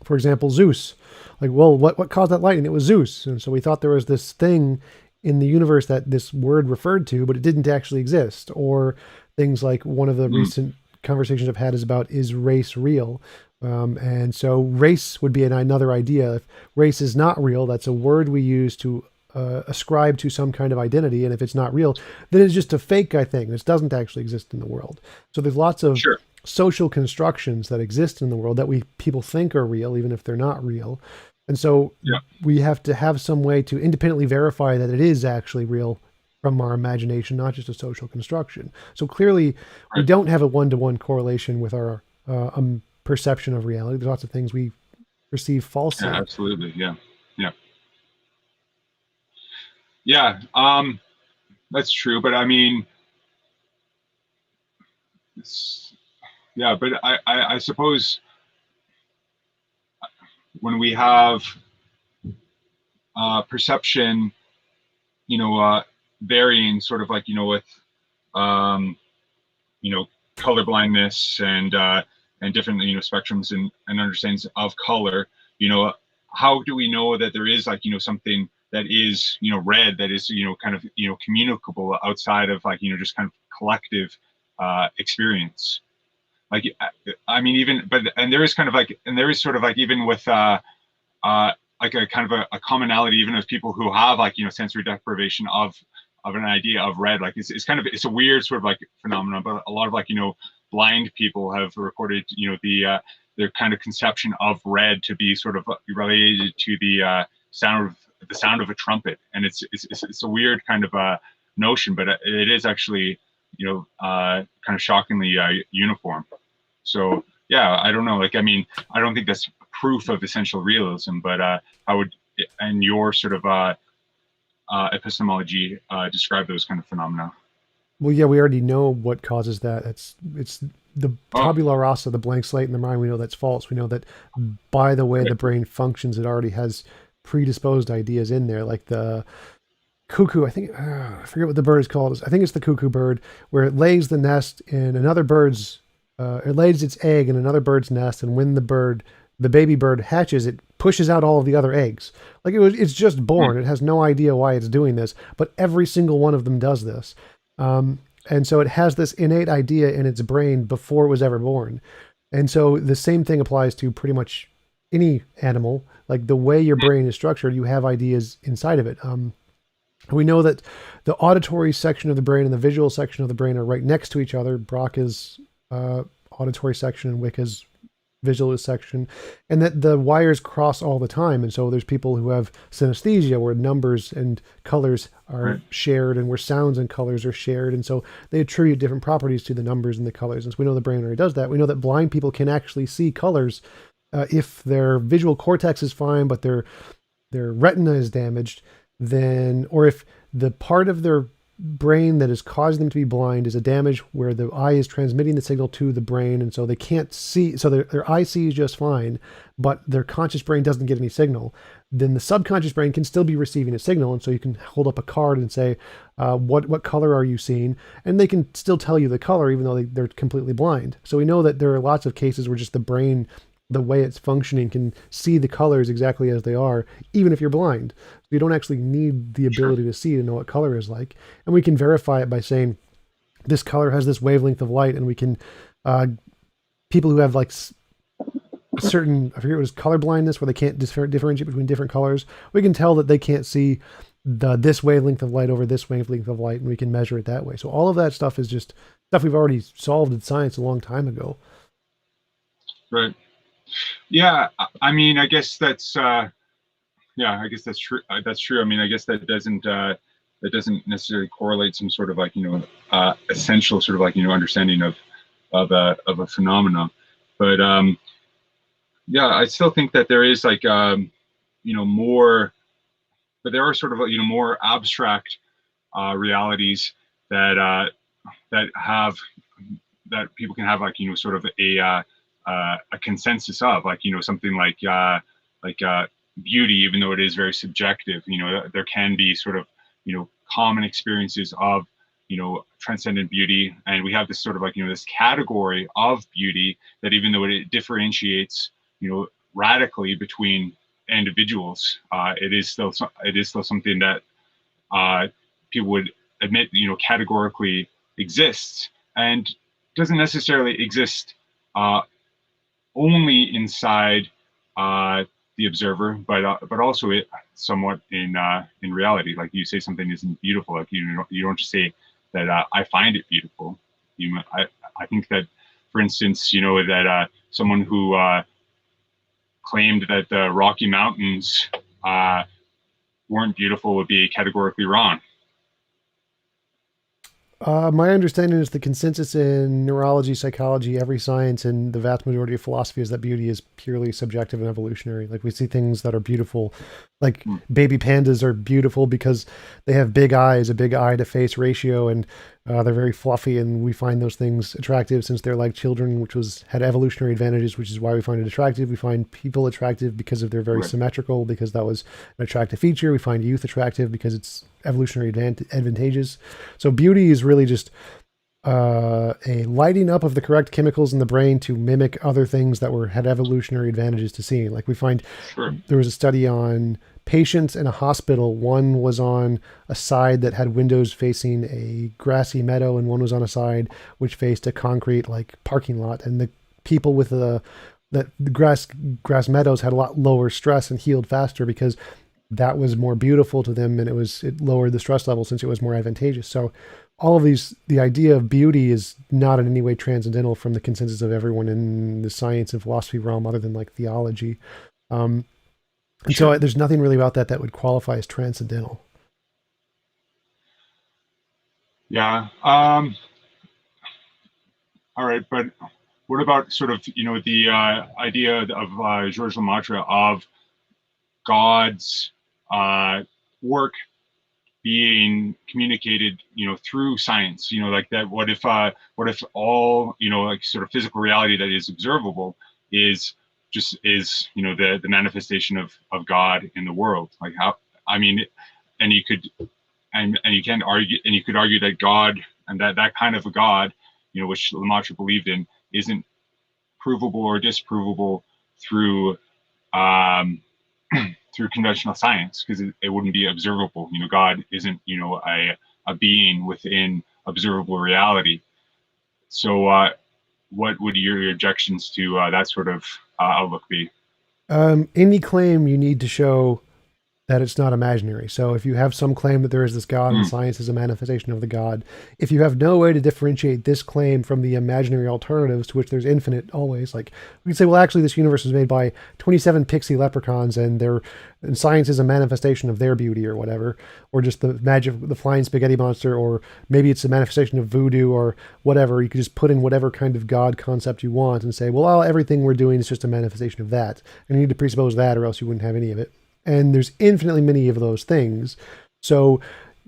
For example, Zeus. Like, well, what caused that lightning? It was Zeus. And so we thought there was this thing in the universe that this word referred to, but it didn't actually exist. Or things like one of the mm, recent conversations I've had is about, is race real? And so race would be another idea. If race is not real, that's a word we use to ascribe to some kind of identity. And if it's not real, then it's just a fake thing. This doesn't actually exist in the world. So there's lots of sure, social constructions that exist in the world that we people think are real, even if they're not real. And so yeah, we have to have some way to independently verify that it is actually real from our imagination, not just a social construction. So clearly, we right, don't have a one-to-one correlation with our perception of reality. There's lots of things we perceive yeah, falsely. absolutely, yeah, yeah, yeah. That's true, but I mean, yeah, but I suppose when we have perception, you know, uh, varying sort of like with um, you know color blindness and different spectrums and understandings of color. You know, how do we know that there is like something that is red, that is kind of communicable outside of like just kind of collective experience. Like, I mean, even, but, and there is kind of like, and there is sort of like, even with, like a kind of a commonality, even with people who have like, sensory deprivation of an idea of red. Like it's kind of, it's a weird sort of like phenomenon, but a lot of like, blind people have reported, their kind of conception of red to be sort of related to the sound of a trumpet. And it's a weird kind of notion, but it is actually, kind of shockingly uniform. So yeah, I don't know. Like, I mean, I don't think that's proof of essential realism, but I would, in your sort of epistemology, describe those kind of phenomena. Well, yeah, we already know what causes that. It's the tabula rasa, the blank slate in the mind. We know that's false. We know that by the way the brain functions, it already has predisposed ideas in there, like the cuckoo. I think I forget what the bird is called. I think it's the cuckoo bird, where it lays the nest in another bird's. It lays its egg in another bird's nest, and when the baby bird hatches, it pushes out all of the other eggs. Like it's just born. It has no idea why it's doing this, but every single one of them does this. And so it has this innate idea in its brain before it was ever born. And so the same thing applies to pretty much any animal. Like the way your brain is structured, you have ideas inside of it. We know that the auditory section of the brain and the visual section of the brain are right next to each other. Brock is auditory section and Wick is visual section, and that the wires cross all the time. And so there's people who have synesthesia, where numbers and colors are shared and where sounds and colors are shared. And so they attribute different properties to the numbers and the colors. And so we know the brain already does that. We know that blind people can actually see colors if their visual cortex is fine, but their retina is damaged, then, or if the part of their brain that is causing them to be blind is a damage where the eye is transmitting the signal to the brain, and so they can't see, so their eye sees just fine, but their conscious brain doesn't get any signal, then the subconscious brain can still be receiving a signal. And so you can hold up a card and say, what color are you seeing? And they can still tell you the color even though they're completely blind. So we know that there are lots of cases where just the brain, the way it's functioning, can see the colors exactly as they are, even if you're blind. So you don't actually need the ability to see to know what color is like. And we can verify it by saying this color has this wavelength of light, and we can, people who have like certain, I forget what it is, color blindness, where they can't differentiate between different colors, we can tell that they can't see this wavelength of light over this wavelength of light, and we can measure it that way. So all of that stuff is just stuff we've already solved in science a long time ago. Right. Yeah, I mean, I guess that's yeah, I guess that's true. That's true. I mean, I guess that doesn't necessarily correlate some sort of like essential sort of like understanding of a phenomenon. But yeah, I still think that there is like more, but there are sort of more abstract realities that that people can have like sort of a consensus of, like something like beauty, even though it is very subjective. There can be sort of common experiences of transcendent beauty, and we have this sort of like this category of beauty that, even though it differentiates radically between individuals, it is still something that people would admit categorically exists, and doesn't necessarily exist only inside the observer, but also it somewhat in reality. Like, you say something isn't beautiful, like you don't just say that I find it beautiful. I think that, for instance, that someone who claimed that the Rocky Mountains weren't beautiful would be categorically wrong. My understanding is the consensus in neurology, psychology, every science, and the vast majority of philosophy is that beauty is purely subjective and evolutionary. Like, we see things that are beautiful, like baby pandas are beautiful because they have big eyes, a big eye to face ratio, and they're very fluffy, and we find those things attractive since they're like children, which had evolutionary advantages, which is why we find it attractive. We find people attractive because of they're very symmetrical, because that was an attractive feature. We find youth attractive because it's evolutionary advantageous. So beauty is really just a lighting up of the correct chemicals in the brain to mimic other things that had evolutionary advantages to seeing. Like, we find there was a study on patients in a hospital. One was on a side that had windows facing a grassy meadow, and one was on a side which faced a concrete like parking lot. And the people with the grass meadows had a lot lower stress and healed faster because that was more beautiful to them, and it lowered the stress level since it was more advantageous. So all of these, the idea of beauty is not in any way transcendental from the consensus of everyone in the science and philosophy realm, other than like theology. And Sure. so there's nothing really about that would qualify as transcendental. Yeah. All right, but what about sort of the idea of Georges Lemaitre of God's work being communicated, through science? Like that. What if all like sort of physical reality that is observable is the manifestation of God in the world? Like how? I mean, and you could and you can argue and you could argue that God and that kind of a God, which Lemaitre believed in, isn't provable or disprovable through through conventional science, because it wouldn't be observable. God isn't a being within observable reality. So what would your objections to that sort of outlook be? Any claim you need to show that it's not imaginary. So if you have some claim that there is this God and Mm, science is a manifestation of the God, if you have no way to differentiate this claim from the imaginary alternatives to which there's infinite always, like we can say, well, actually, this universe was made by 27 pixie leprechauns, and science is a manifestation of their beauty or whatever, or just the magic of the flying spaghetti monster, or maybe it's a manifestation of voodoo or whatever. You could just put in whatever kind of God concept you want and say, well, everything we're doing is just a manifestation of that. And you need to presuppose that, or else you wouldn't have any of it. And there's infinitely many of those things. So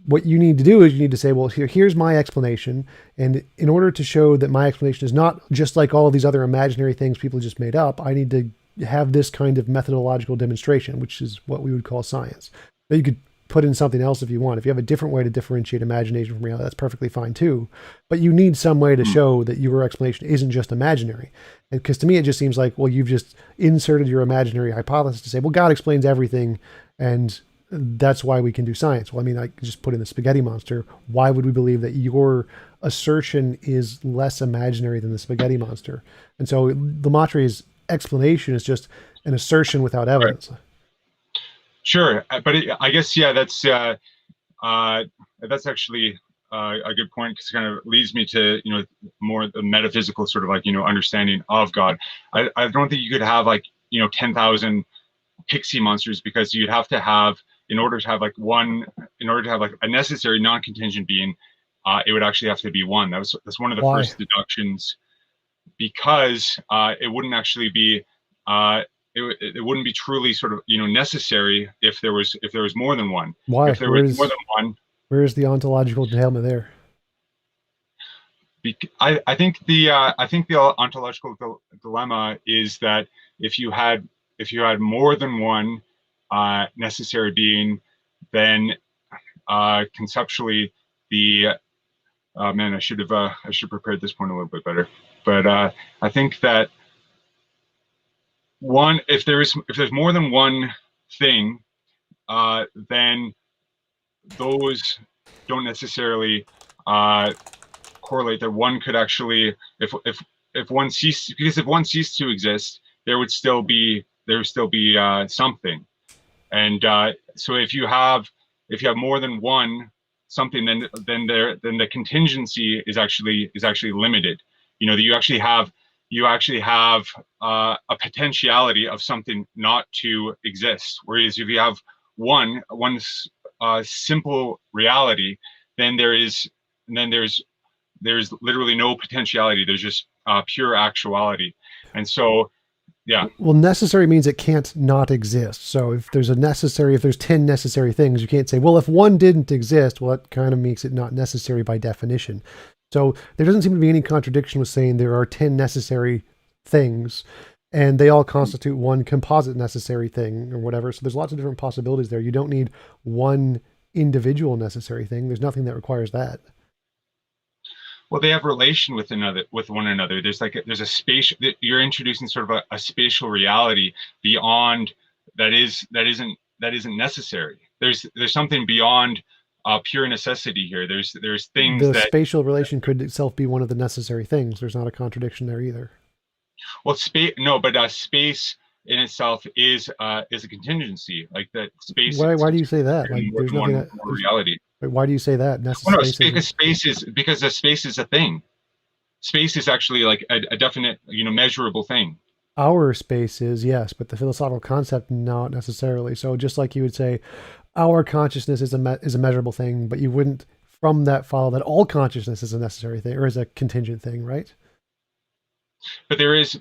what you need to do is you need to say, well, here's my explanation. And in order to show that my explanation is not just like all these other imaginary things people just made up, I need to have this kind of methodological demonstration, which is what we would call science. Now you could put in something else if you want. If you have a different way to differentiate imagination from reality, that's perfectly fine too. But you need some way to show that your explanation isn't just imaginary. And because to me, it just seems like, well, you've just inserted your imaginary hypothesis to say, well, God explains everything, and that's why we can do science. Well, I mean, I just put in the spaghetti monster. Why would we believe that your assertion is less imaginary than the spaghetti monster? And so Lemaitre's explanation is just an assertion without right. evidence. Sure, but I guess that's actually a good point, because it kind of leads me to more the metaphysical sort of like understanding of God. I don't think you could have like 10,000 pixie monsters, because you'd have to have, in order to have like a necessary non-contingent being, it would actually have to be one. That's one of the Why? first deductions, because it wouldn't actually be it wouldn't be truly sort of necessary if there was more than one. Why? If there was more than one, Where's the ontological entailment there? I think the ontological dilemma is that if you had more than one necessary being, then conceptually the man, I should have prepared this point a little bit better. But I think that if there's more than one thing, then those don't necessarily correlate. That one could actually, if one ceased, because if one ceased to exist, there would still be something. And so if you have more than one something, then the contingency is actually limited. That you actually have a potentiality of something not to exist. Whereas if you have one simple reality, then there's literally no potentiality. There's just pure actuality. And so, yeah. Well, necessary means it can't not exist. So if there's 10 necessary things, you can't say, well, if one didn't exist, well, that kind of makes it not necessary by definition. So there doesn't seem to be any contradiction with saying there are 10 necessary things, and they all constitute one composite necessary thing or whatever. So there's lots of different possibilities there. You don't need one individual necessary thing. There's nothing that requires that. Well, they have relation with one another. There's a space that you're introducing sort of a spatial reality beyond that isn't that isn't necessary. There's something beyond pure necessity here. There's things The that, spatial relation could itself be one of the necessary things. There's not a contradiction there either. well, space, no, but space in itself is a contingency. Like that space Why do you say that? in Like, more there's than nothing. one reality. Why do you say that? Well, no, Space isn't. because the space is a thing. Space is actually like a definite, measurable thing. Our space is, yes, but the philosophical concept not necessarily. So just like you would say, our consciousness is is a measurable thing, but you wouldn't from that follow that all consciousness is a necessary thing or is a contingent thing, right? But there is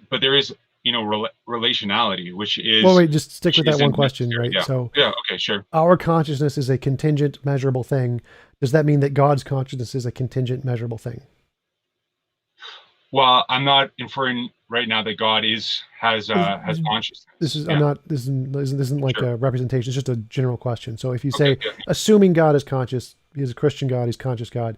relationality, which Well, is wait, just stick with that one isn't question, necessary. right? Yeah, So yeah, okay, sure. our consciousness is a contingent measurable thing. Does that mean that God's consciousness is a contingent measurable thing? Well, I'm not inferring right now that God has This consciousness. is I'm Yeah, not this isn't like sure. a representation. It's just a general question. So if you Okay, say, yeah. assuming God is conscious, he's a Christian God, he's conscious God.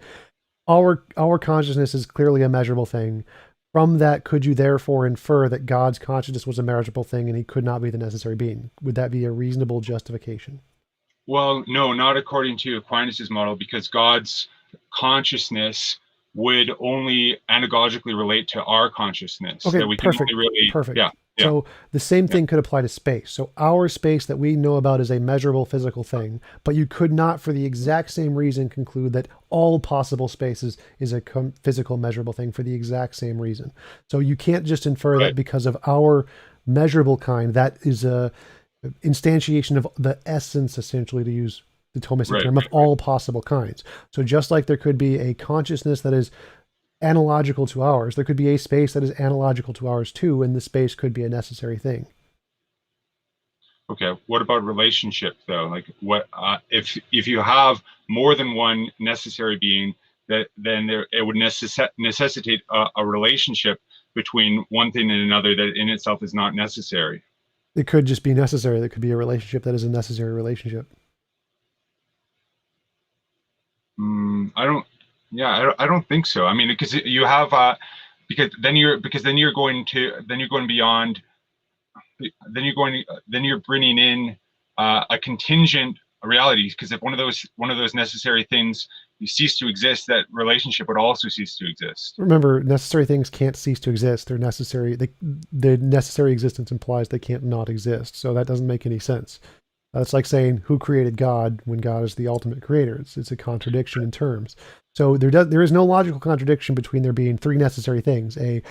Our consciousness is clearly a measurable thing. From that, could you therefore infer that God's consciousness was a measurable thing and he could not be the necessary being? Would that be a reasonable justification? Well, no, not according to Aquinas' model, because God's consciousness would only anagogically relate to our consciousness. Okay, That we can perfect. only really, Perfect. yeah, yeah, So the same yeah. thing could apply to space. So our space that we know about is a measurable physical thing, but you could not, for the exact same reason, conclude that all possible spaces is a physical measurable thing for the exact same reason. So you can't just infer that Right, because of our measurable kind, that is a instantiation of the essence, essentially, to use the Thomistic right, term, of all possible kinds. So just like there could be a consciousness that is analogical to ours, there could be a space that is analogical to ours too, and the space could be a necessary thing. okay. What about relationship though? Like, what if you have more than one necessary being, that then it would necessitate a relationship between one thing and another that in itself is not necessary. It could just be necessary. There could be a relationship that is a necessary relationship. I don't. Yeah, I don't think so. I mean, because you have because then you're going beyond. Then you're bringing in a contingent reality. Because if one of those necessary things you cease to exist, that relationship would also cease to exist. Remember, necessary things can't cease to exist. They're necessary. The necessary existence implies they can't not exist. So that doesn't make any sense. It's like saying who created God when God is the ultimate creator. It's a contradiction in terms. So there is no logical contradiction between there being three necessary things: a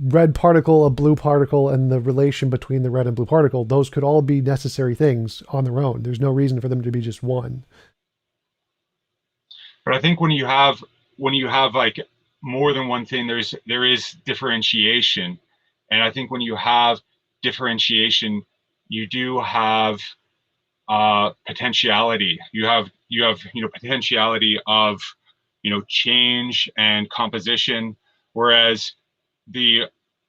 red particle, a blue particle, and the relation between the red and blue particle. Those could all be necessary things on their own. There's no reason for them to be just one. But I think when you have like more than one thing, there is differentiation, and I think when you have differentiation, you do have potentiality. You have potentiality of change and composition, whereas the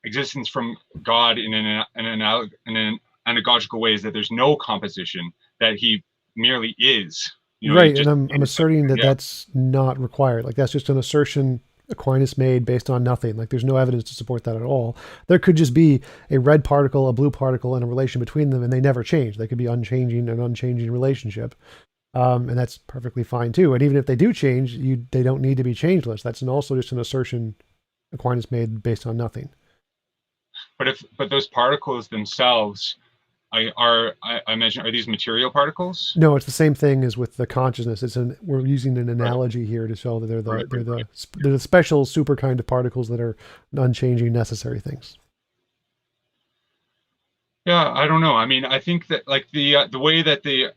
existence from God in an anagogical way is that there's no composition, that he merely is. He Right, and just I'm is. asserting that Yeah. that's not required. Like that's just an assertion Aquinas made based on nothing. Like there's no evidence to support that at all. There could just be a red particle, a blue particle, and a relation between them, and they never change. They could be unchanging, an unchanging relationship, and that's perfectly fine too. And even if they do change, they don't need to be changeless. That's also just an assertion Aquinas made based on nothing. But those particles themselves I imagine, are these material particles? No, it's the same thing as with the consciousness. We're using an Right, analogy here to show that right, right, right. they're the special super kind of particles that are unchanging necessary things. Yeah, I don't know. I mean, I think that like the way that the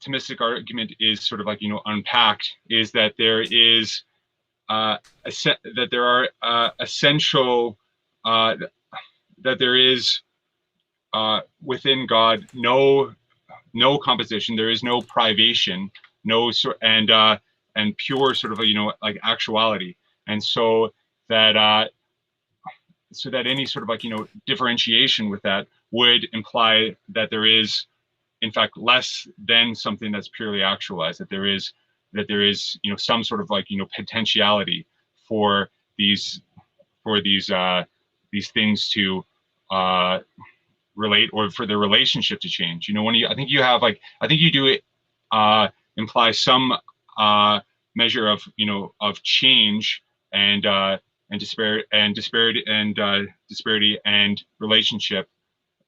Thomistic argument is sort of like unpacked is that there is that there are essential that there is within God no composition. There is no privation, no sort and pure sort of like actuality, and that so that any sort of like differentiation with that would imply that there is in fact less than something that's purely actualized, that there is some sort of like potentiality for these for these things to uh relate, or for the relationship to change. When I think you have like, I think you do it imply some measure of of change and disparity and relationship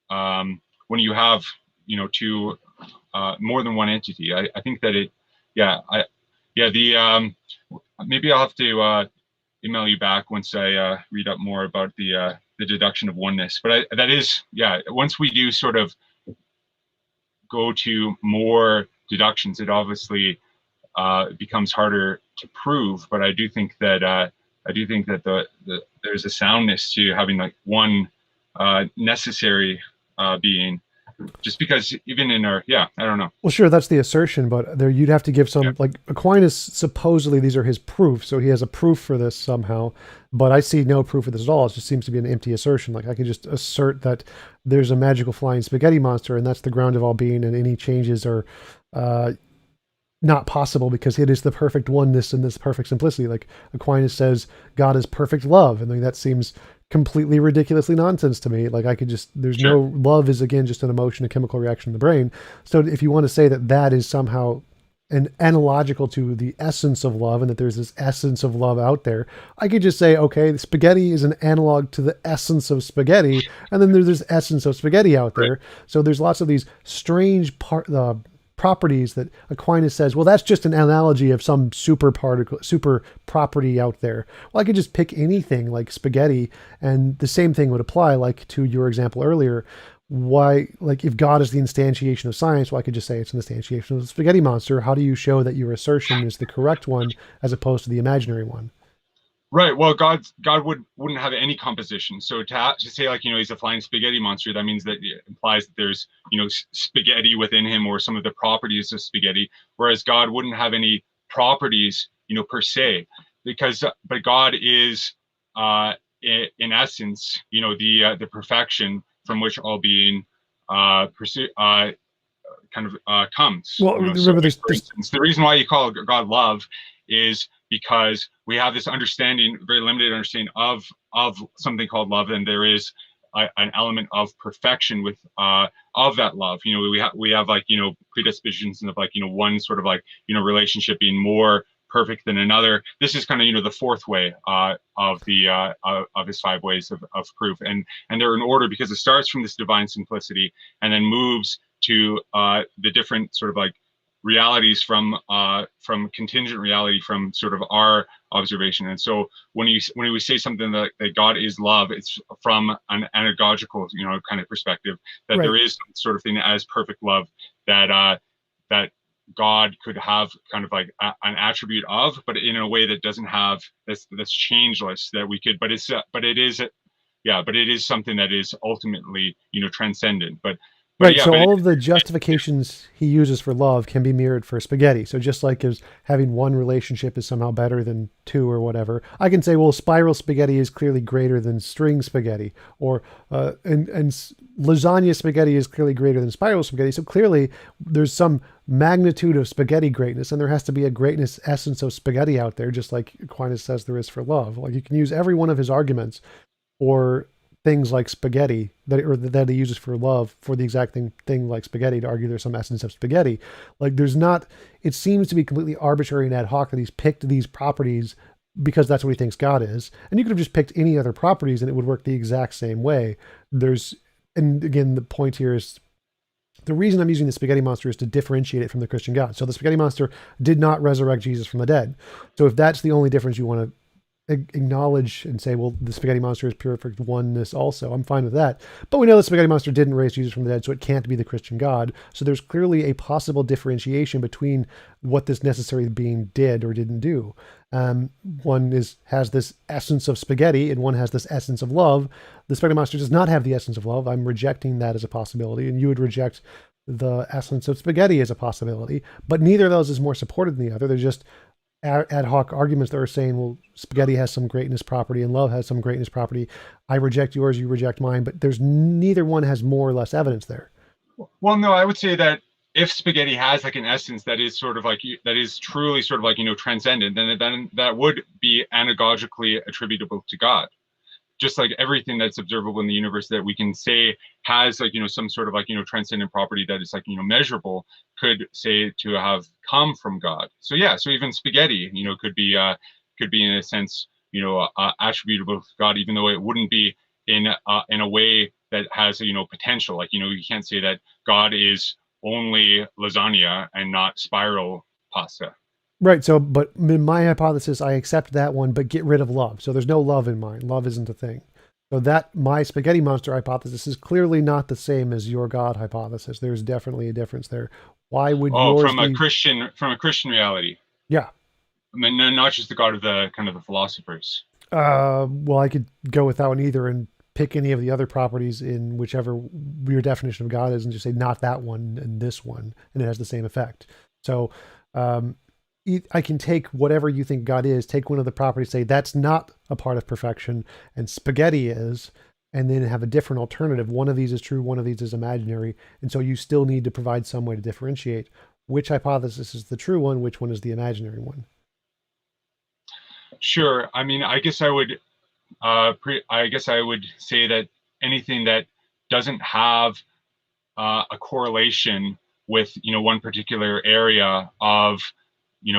when you have two more than one entity. I think that it yeah I yeah the maybe I'll have to email you back once I read up more about the deduction of oneness. But that is, once we do sort of go to more deductions, it obviously becomes harder to prove. But I do think that there's a soundness to having like one necessary being. Just because even in our, I don't know. Well, sure, that's the assertion, but there you'd have to give some, like Aquinas, supposedly these are his proofs, so he has a proof for this somehow, but I see no proof of this at all. It just seems to be an empty assertion. Like I can just assert that there's a magical flying spaghetti monster, and that's the ground of all being, and any changes are not possible because it is the perfect oneness and this perfect simplicity. Like Aquinas says, God is perfect love, and that seems completely ridiculously nonsense to me. Like I could just, there's no, love is again just an emotion, a chemical reaction in the brain. So if you want to say that that is somehow an analogical to the essence of love, and that there's this essence of love out there, I could just say, okay, the spaghetti is an analog to the essence of spaghetti, and then there's this essence of spaghetti out there. So there's lots of these strange properties that Aquinas says, well, that's just an analogy of some super property out there. Well, I could just pick anything like spaghetti, and the same thing would apply, like to your example earlier. Why, like if God is the instantiation of science, well, I could just say it's an instantiation of the spaghetti monster. How do you show that your assertion is the correct one as opposed to the imaginary one? Right. Well, God wouldn't have any composition. So to say like he's a flying spaghetti monster, that means that it implies that there's spaghetti within him or some of the properties of spaghetti. Whereas God wouldn't have any properties per se, but God is in essence the perfection from which all being comes. Well, remember for instance, the reason why you call God love is because we have this understanding, very limited understanding of something called love, and there is an element of perfection with of that love. We have like predispositions of like one sort of like relationship being more perfect than another. This is kind of the fourth way of his 5 ways of proof, and they're in order because it starts from this divine simplicity and then moves to the different sort of like realities from contingent reality from sort of our observation. And so when we say something that God is love, it's from an anagogical kind of perspective that there is some sort of thing as perfect love that God could have kind of like an attribute of, but in a way that doesn't have that's changeless, that we could, but it is something that is ultimately transcendent. Right, so all of the justifications he uses for love can be mirrored for spaghetti. So just like as having one relationship is somehow better than 2 or whatever, I can say, well, spiral spaghetti is clearly greater than string spaghetti, or and lasagna spaghetti is clearly greater than spiral spaghetti. So clearly there's some magnitude of spaghetti greatness, and there has to be a greatness essence of spaghetti out there, just like Aquinas says there is for love. Like you can use every one of his arguments for things like spaghetti that he uses for love for the exact thing like spaghetti to argue there's some essence of spaghetti. Like there's not, it seems to be completely arbitrary and ad hoc that he's picked these properties because that's what he thinks God is. And you could have just picked any other properties and it would work the exact same way. And again, the point here is the reason I'm using the spaghetti monster is to differentiate it from the Christian God. So the spaghetti monster did not resurrect Jesus from the dead. So if that's the only difference you want to acknowledge and say, well, the spaghetti monster is perfect oneness also, I'm fine with that. But we know the spaghetti monster didn't raise Jesus from the dead, so it can't be the Christian God. So there's clearly a possible differentiation between what this necessary being did or didn't do. One has this essence of spaghetti and one has this essence of love. The spaghetti monster does not have the essence of love. I'm rejecting that as a possibility, and you would reject the essence of spaghetti as a possibility. But neither of those is more supported than the other. They're just ad hoc arguments that are saying, well, spaghetti has some greatness property and love has some greatness property. I reject yours, you reject mine, but there's neither one has more or less evidence there. Well, no, I would say that if spaghetti has like an essence that is sort of like, that is truly sort of like, transcendent, then that would be anagogically attributable to God. just like everything that's observable in the universe that we can say has like, some sort of like, transcendent property that is like, measurable, could say to have come from God. So yeah, so even spaghetti, could be in a sense, attributable to God, even though it wouldn't be in a way that has, potential. Like, you can't say that God is only lasagna and not spiral pasta. Right. So, but in my hypothesis, I accept that one, but get rid of love. So there's no love in mine. Love isn't a thing. So that my spaghetti monster hypothesis is clearly not the same as your God hypothesis. There's definitely a difference there. Why would Oh, yours be? From a Christian reality. Yeah. I mean, not just the God of the kind of the philosophers. Well, I could go with that one either and pick any of the other properties in whichever your definition of God is and just say not that one and this one, and it has the same effect. So, um, I can take whatever you think God is, take one of the properties, say that's not a part of perfection, and spaghetti is, and then have a different alternative. One of these is true, one of these is imaginary, and so you still need to provide some way to differentiate which hypothesis is the true one, which one is the imaginary one. Sure. I mean, I guess I would say that anything that doesn't have a correlation with, one particular area of,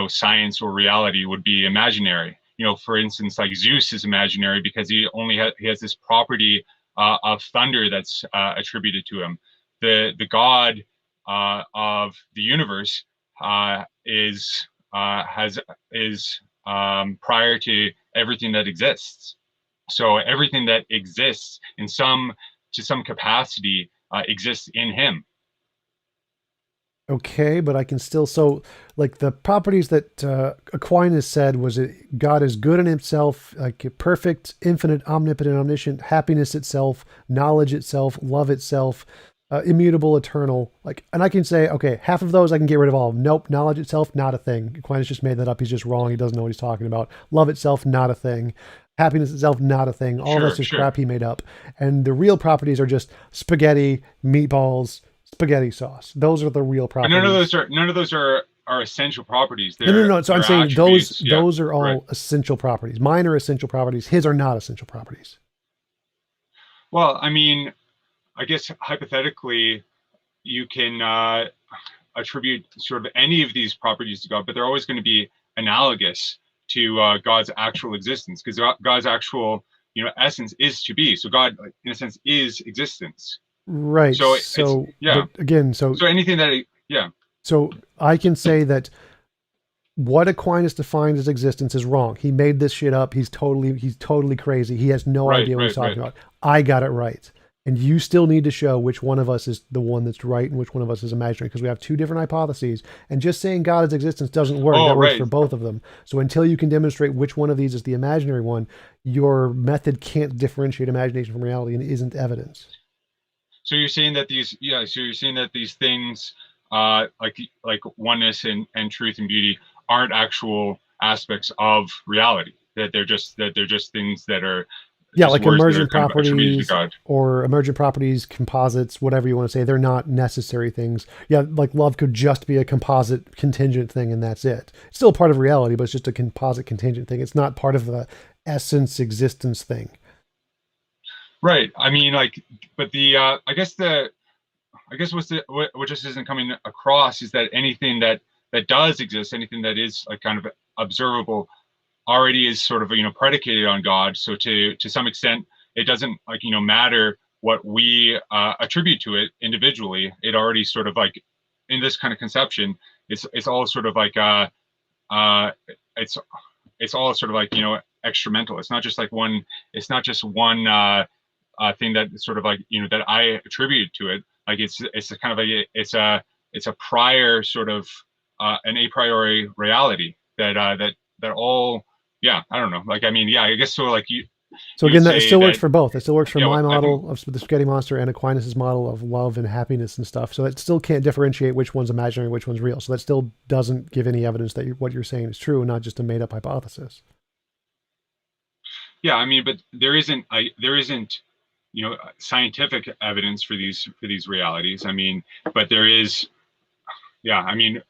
science or reality would be imaginary. For instance, like Zeus is imaginary because he has this property of thunder that's attributed to him. The god of the universe is prior to everything that exists. So everything that exists to some capacity exists in him. Okay, but I can still so like the properties that Aquinas said was it God is good in himself, like perfect, infinite, omnipotent, omniscient, happiness itself, knowledge itself, love itself, immutable, eternal. Like, and I can say, okay, half of those I can get rid of all. Nope, knowledge itself, not a thing. Aquinas just made that up. He's just wrong. He doesn't know what he's talking about. Love itself, not a thing. Happiness itself, not a thing. All Sure, that's just sure. crap he made up. And the real properties are just spaghetti, meatballs, spaghetti sauce. Those are the real But properties. none of those are essential properties. No, no, no. So I'm They're saying those attributes. Yeah, those are right. all essential properties. Mine are essential properties. His are not essential properties. Well, I mean, I guess hypothetically, you can attribute sort of any of these properties to God, but they're always going to be analogous to God's actual existence, because God's actual, essence is to be. So God, in a sense, is existence. Right. So it's So, yeah. but again, so So anything that yeah, so I can say that what Aquinas defines as existence is wrong. He made this shit up. He's totally crazy. He has no right, idea what he's right, talking right. about. I got it right. And you still need to show which one of us is the one that's right and which one of us is imaginary, because we have two different hypotheses. And just saying God is existence doesn't work. Oh, That works for right. both of them. So until you can demonstrate which one of these is the imaginary one, your method can't differentiate imagination from reality and isn't evidence. So you're saying that So you're saying that these things, like oneness and truth and beauty, aren't actual aspects of reality. That they're just things that are Yeah, just like words that are emergent kind of attributed to properties God. or emergent properties, composites, whatever you want to say, they're not necessary things. Yeah, like love could just be a composite contingent thing and that's it. It's still part of reality, but it's just a composite contingent thing. It's not part of the essence existence thing. Right. I mean, like, but I guess what just isn't coming across is that anything that does exist, anything that is like kind of observable, already is sort of predicated on God. So to some extent, it doesn't like matter what we attribute to it individually. It already sort of like in this kind of conception, it's all sort of like uh it's it's all sort of like extramental. It's not just like one. It's not just one thing that sort of like that I attribute to it. Like it's a kind of it's a prior sort of an a priori reality that all yeah, I don't know. Like I mean, yeah, I guess so. Like So you would again, that it say still works that for both. It still works for yeah. my I think model of the spaghetti monster and Aquinas's model of love and happiness and stuff. So it still can't differentiate which one's imaginary, which one's real. So that still doesn't give any evidence that what you're saying is true and not just a made up hypothesis. yeah. I mean, but there isn't scientific evidence for these realities. I mean, but there is yeah. I mean,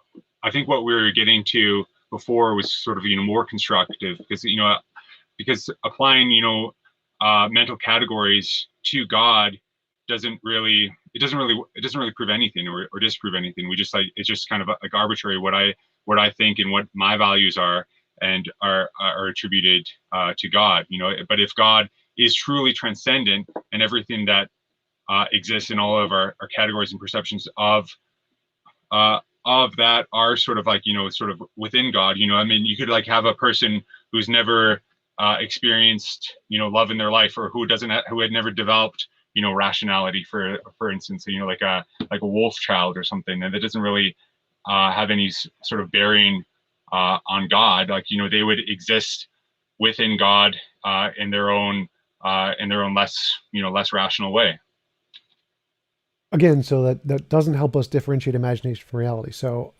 I think what we were getting to before was sort of more constructive because because applying mental categories to God doesn't really prove anything or disprove anything. We just like it's just kind of like arbitrary what I think and what my values are and are attributed to God. But if God is truly transcendent and everything that exists in all of our categories and perceptions of that are sort of like sort of within God. I mean, you could like have a person who's never experienced love in their life, or who had never developed rationality, for instance, like a wolf child or something, and that doesn't really have any sort of bearing on God. Like they would exist within God in their own less rational way. Again, so that doesn't help us differentiate imagination from reality. So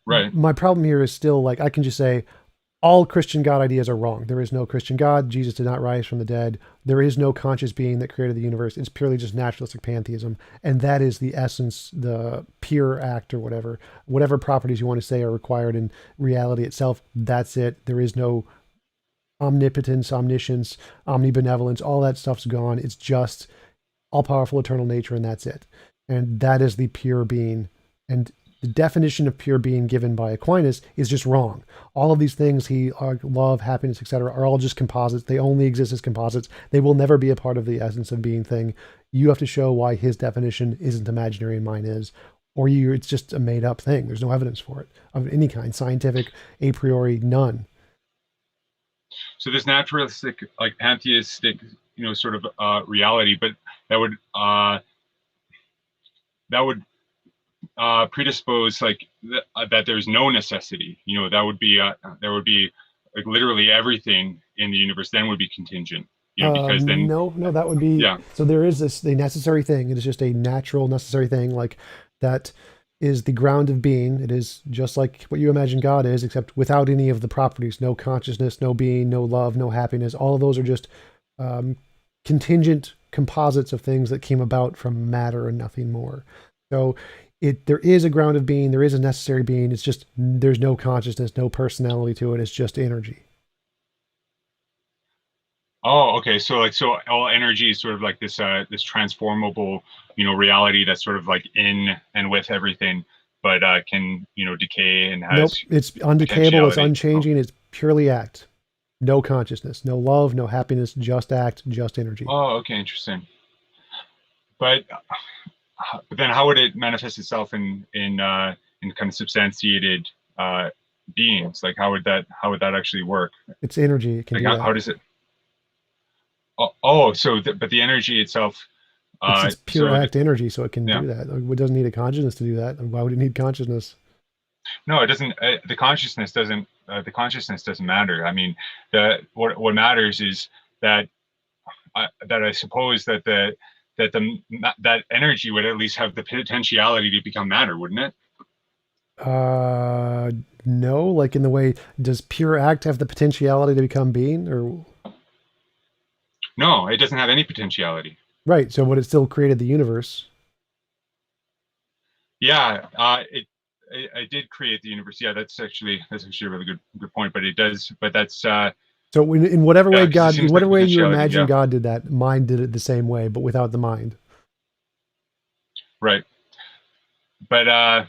Right. my problem here is still like I can just say all Christian God ideas are wrong. There is no Christian God. Jesus did not rise from the dead. There is no conscious being that created the universe. It's purely just naturalistic pantheism. And that is the essence, the pure act or whatever properties you want to say are required in reality itself. That's it. There is no omnipotence, omniscience, omnibenevolence. All that stuff's gone. It's just all powerful eternal nature, and that's it. And that is the pure being. And the definition of pure being given by Aquinas is just wrong. All of these things, love, happiness, etc., are all just composites. They only exist as composites. They will never be a part of the essence of being thing. You have to show why his definition isn't imaginary and mine is, or it's just a made up thing. There's no evidence for it of any kind, scientific, a priori, none. So this naturalistic, like pantheistic, sort of reality, but that would uh, that would predispose like that there's no necessity. That would be there would be like literally everything in the universe then would be contingent. Because then No, that would be, yeah. so there is the necessary thing. It is just a natural necessary thing. Like that is the ground of being. It is just like what you imagine God is, except without any of the properties, no consciousness, no being, no love, no happiness. All of those are just contingent composites of things that came about from matter and nothing more. So there is a ground of being, there is a necessary being. It's just there's no consciousness, no personality to it. It's just energy. Oh, okay. So all energy is sort of like this transformable, reality that's sort of like in and with everything, but can decay and Nope, has it's undecayable, it's potentiality. Oh, unchanging, it's purely act. No consciousness, no love, no happiness, just act, just energy. oh, okay, interesting. But then how would it manifest itself in kind of substantiated beings? Like how would that actually work? It's energy, it can Like do how that. does it? Oh, but the energy itself. It's pure So act energy, so it can yeah, do that. It doesn't need a consciousness to do that. Why would it need consciousness? no, it doesn't. The consciousness doesn't. The consciousness doesn't matter. I mean, what matters is that I suppose that energy would at least have the potentiality to become matter, wouldn't it? Uh, no, like in the way, does pure act have the potentiality to become being? Or No, it doesn't have any potentiality. right, so but it still created the universe. Yeah, I did create the universe. Yeah, that's actually a really good point. But it does. But that's So in whatever way yeah, because it God, in seems like whatever way you potentiality. imagine Yeah, God did that, mind did it the same way, but without the mind. right. But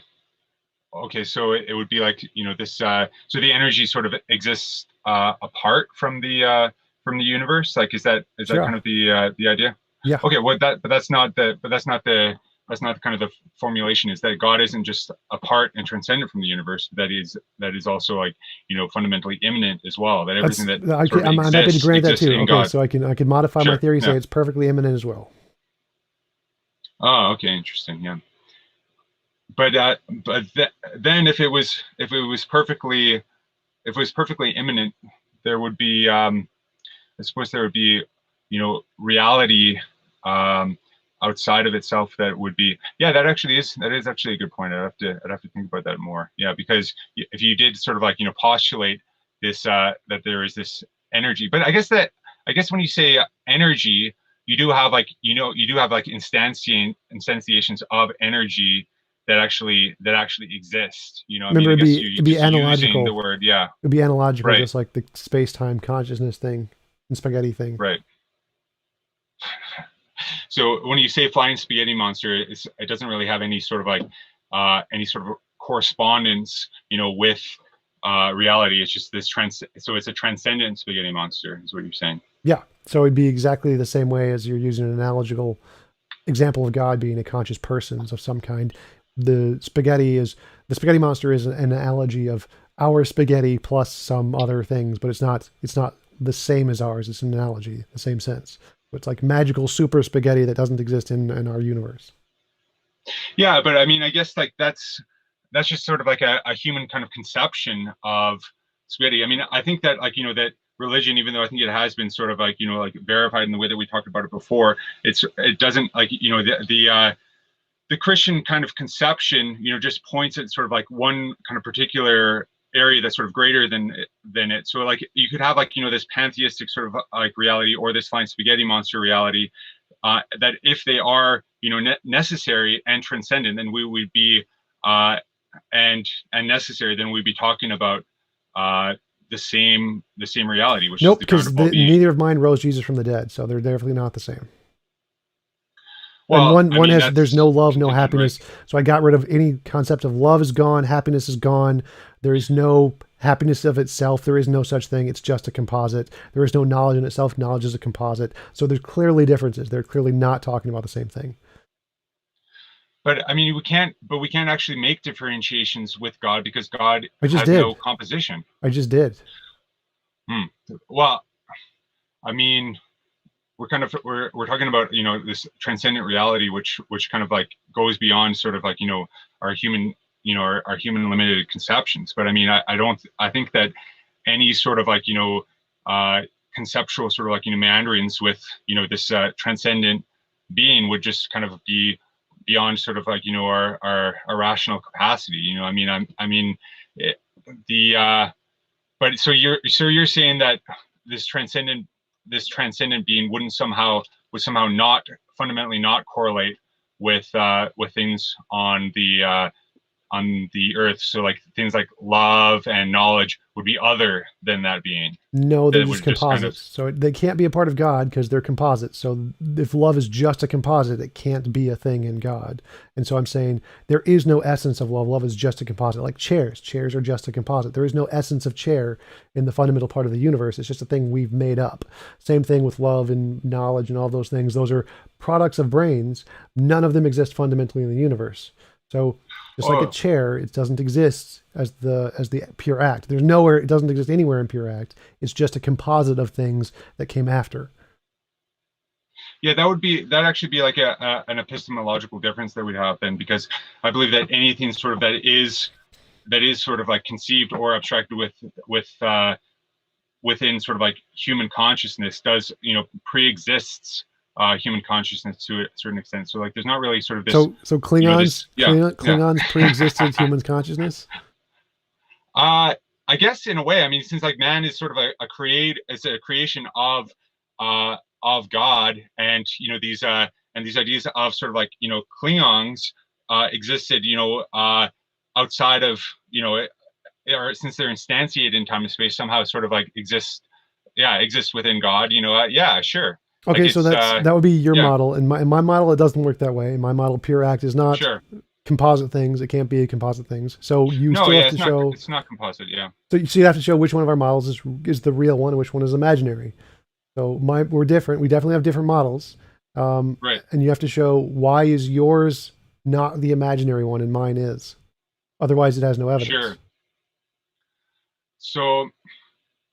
okay, so it would be like this. So the energy sort of exists apart from the universe. Like, is that kind Sure. of the idea? Yeah. Okay, well that's not kind of the formulation. Is that God isn't just apart and transcendent from the universe? That is also like fundamentally immanent as well. That everything That's that okay. sort of I'm happy to exists grant that exists too. in Okay, God. so I can modify my Sure. theory, say Yeah. it's perfectly imminent as well. Oh, okay, interesting. Yeah. But then if it was perfectly imminent, there would be I suppose there would be reality um, outside of itself that would be yeah that is actually a good point. I'd have to think about that more. Yeah, because if you did sort of like postulate this that there is this energy, but I guess when you say energy, you do have like instantiations of energy that actually exist. I mean, Remember, I guess you it'd be just using the analogical. word, yeah. It'd be analogical, Right, just like the space time consciousness thing and spaghetti thing. right. So when you say flying spaghetti monster, it doesn't really have any sort of like any sort of correspondence, with reality. It's just this so it's a transcendent spaghetti monster, is what you're saying. Yeah. So it'd be exactly the same way as you're using an analogical example of God being a conscious person of some kind. The spaghetti monster is an analogy of our spaghetti plus some other things, but it's not the same as ours. It's an analogy, the same sense. It's like magical super spaghetti that doesn't exist in our universe. Yeah, but I mean, I guess like that's just sort of like a human kind of conception of spaghetti. I mean, I think that like that religion, even though I think it has been sort of like like verified in the way that we talked about it before, it doesn't like the Christian kind of conception, just points at sort of like one kind of particular area that's sort of greater than it. So like you could have like this pantheistic sort of like reality, or this flying spaghetti monster reality, that if they are necessary and transcendent, then we would be and necessary, then we'd be talking about the same reality, which Nope, is the ground because of all being. neither of mine rose Jesus from the dead, so they're definitely not the same. Well, and one has there's no love, no happiness. Right. So I got rid of any concept of love is gone, happiness is gone. There is no happiness of itself. There is no such thing. It's just a composite. There is no knowledge in itself. Knowledge is a composite. So there's clearly differences. They're clearly not talking about the same thing. But I mean, we can't actually make differentiations with God, because God has no composition. I just did. Well, I mean, we're talking about this transcendent reality, which kind of like goes beyond sort of like our human our human limited conceptions. But I mean, I think that any sort of like conceptual sort of like meanderings with this transcendent being would just kind of be beyond sort of like our rational capacity. But so you're saying that this transcendent being would somehow not fundamentally not correlate with things on the earth. So like things like love and knowledge would be other than that being. No, they're just composites. So they can't be a part of God because they're composites. So if love is just a composite, it can't be a thing in God. And so I'm saying there is no essence of love. Love is just a composite. Like chairs. Chairs are just a composite. There is no essence of chair in the fundamental part of the universe. It's just a thing we've made up. Same thing with love and knowledge and all those things. Those are products of brains. None of them exist fundamentally in the universe. So just like a chair, it doesn't exist as the pure act. There's nowhere, it doesn't exist anywhere in pure act. It's just a composite of things that came after. Yeah, that'd actually be like an epistemological difference that we'd have then, because I believe that anything sort of that is sort of like conceived or abstracted within sort of like human consciousness does pre-exists human consciousness to a certain extent. So like there's not really sort of this. So Klingons Klingons pre-existed human consciousness. I guess in a way. I mean, since like man is sort of a creation of God, and these ideas of sort of like Klingons existed outside of or since they're instantiated in time and space, somehow sort of like exist within God. Yeah, sure. Okay, like so that would be your model. In my model, it doesn't work that way. In my model, pure act is not composite things. It can't be composite things. So you still have to show it's not composite. Yeah. So you have to show which one of our models is the real one and which one is imaginary. So we're different. We definitely have different models. Right. And you have to show why is yours not the imaginary one and mine is. Otherwise, it has no evidence. Sure. So.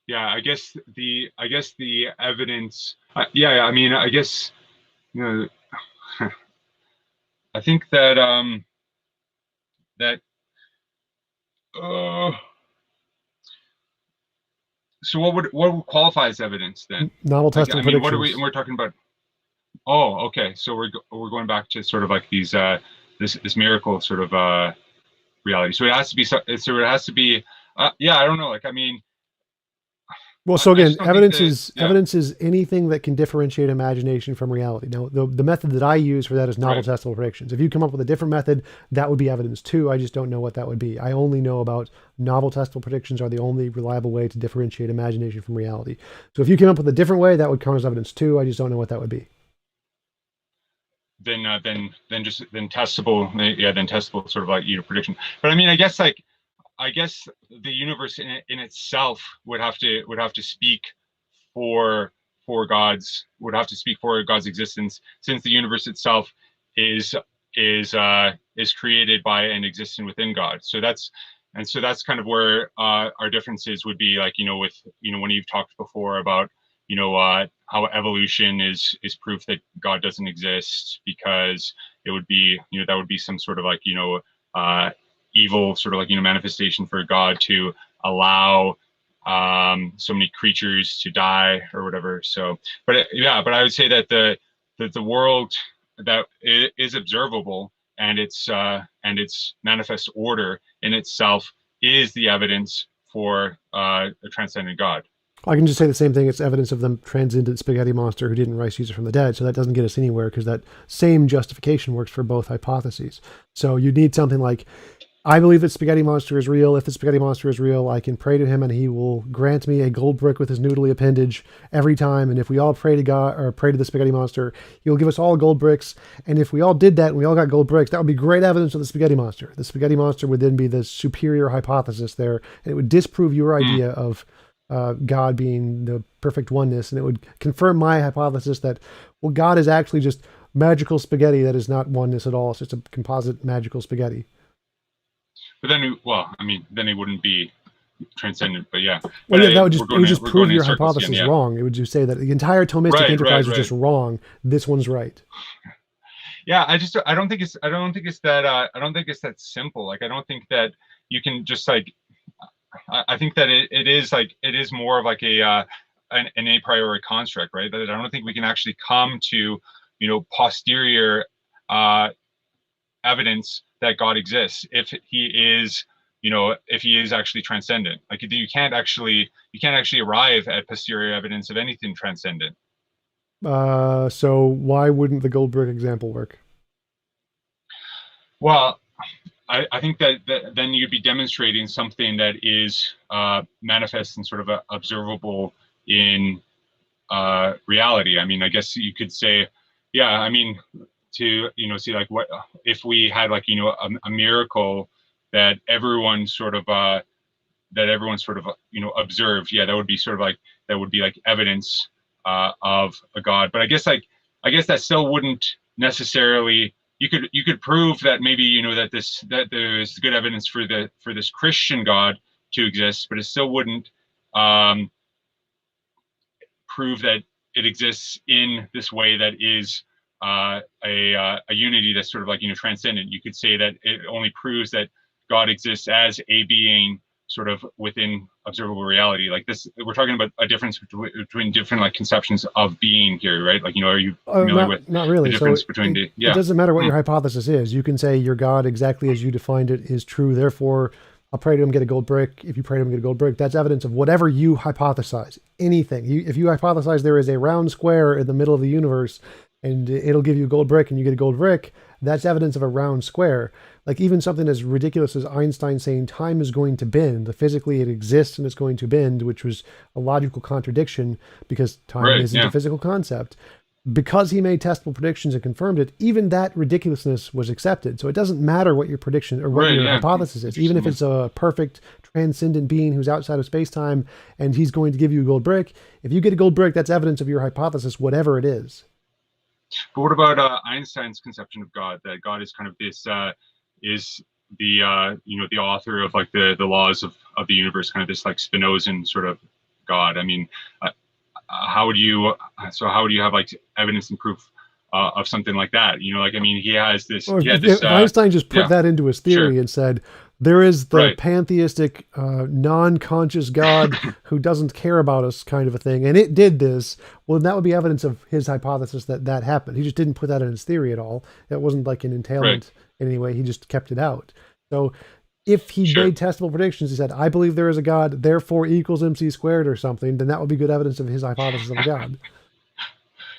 Yeah, I guess the evidence. I mean, I guess I think that so what would qualify as evidence then? Novel testing predictions. What are we're talking about? Oh, okay. So we're going back to sort of like these this miracle sort of reality. So it has to be. I don't know. Like, I mean. Well, so again, evidence is anything that can differentiate imagination from reality. Now, the method that I use for that is novel testable predictions. If you come up with a different method, that would be evidence too. I just don't know what that would be. I only know about novel testable predictions are the only reliable way to differentiate imagination from reality. So if you came up with a different way, that would count as evidence too. I just don't know what that would be. than testable, yeah, than testable sort of like prediction. But I mean, I guess the universe in itself would have to speak for God's existence, since the universe itself is is created by and existing within God. So that's kind of where our differences would be, like, with when you've talked before about how evolution is proof that God doesn't exist, because it would be that would be some sort of like evil sort of like manifestation for God to allow so many creatures to die or whatever. So, but I would say that the world that is observable, and its manifest order in itself is the evidence for a transcendent God. I can just say the same thing. It's evidence of the transcendent spaghetti monster who didn't rise Caesar from the dead. So that doesn't get us anywhere, because that same justification works for both hypotheses. So you need something like, I believe that spaghetti monster is real. If the spaghetti monster is real, I can pray to him and he will grant me a gold brick with his noodly appendage every time. And if we all pray to God, or pray to the spaghetti monster, he'll give us all gold bricks. And if we all did that and we all got gold bricks, that would be great evidence of the spaghetti monster. The spaghetti monster would then be the superior hypothesis there, and it would disprove your idea of God being the perfect oneness. And it would confirm my hypothesis that, well, God is actually just magical spaghetti that is not oneness at all. It's just a composite magical spaghetti. But then, well, I mean, then it wouldn't be transcendent. But yeah, well, yeah, that would just we're prove going your in circles hypothesis again, yeah. wrong. It would just say that the entire Thomistic enterprise is just wrong. This one's right. Yeah, I don't think it's that simple. Like, I don't think that you can just like. I think that it is more of like an a priori construct, right? That I don't think we can actually come to posterior evidence that God exists if he is actually transcendent. Like, you can't actually arrive at posterior evidence of anything transcendent. So why wouldn't the gold brick example work? Well, I think that then you'd be demonstrating something that is manifest and sort of observable in reality. I mean, I guess you could say, yeah, I mean, to see like what if we had like a miracle that everyone sort of observed. Yeah, that would be like evidence of a God. But I guess that still wouldn't necessarily. You could prove that maybe that there's good evidence for this Christian God to exist, but it still wouldn't prove that it exists in this way that is a unity that's sort of like transcendent. You could say that it only proves that God exists as a being sort of within observable reality. Like this, we're talking about a difference between different like conceptions of being here, right? Like, are you familiar with not really. the difference So between it doesn't matter what your hypothesis is. You can say your God exactly as you defined it is true. Therefore, I'll pray to him, get a gold brick. If you pray to him, get a gold brick. That's evidence of whatever you hypothesize. Anything. If you hypothesize there is a round square in the middle of the universe and it'll give you a gold brick and you get a gold brick, that's evidence of a round square. Like even something as ridiculous as Einstein saying time is going to bend. Physically, it exists and it's going to bend, which was a logical contradiction because time isn't a physical concept. Because he made testable predictions and confirmed it, even that ridiculousness was accepted. So it doesn't matter what your prediction or what your hypothesis is. Even if it's a perfect transcendent being who's outside of space-time and he's going to give you a gold brick, if you get a gold brick, that's evidence of your hypothesis, whatever it is. But what about Einstein's conception of God? That God is kind of this is the the author of like the laws of the universe, kind of this like Spinozan sort of God. I mean, how would you have like evidence and proof of something like that? Like, I mean, he has this. Well, if Einstein just put that into his theory and said, there is the pantheistic, non-conscious God who doesn't care about us kind of a thing, and it did this, well, that would be evidence of his hypothesis that happened. He just didn't put that in his theory at all. It wasn't like an entailment in any way. He just kept it out. So if he made testable predictions, he said, I believe there is a God, therefore equals MC squared or something, then that would be good evidence of his hypothesis of a God.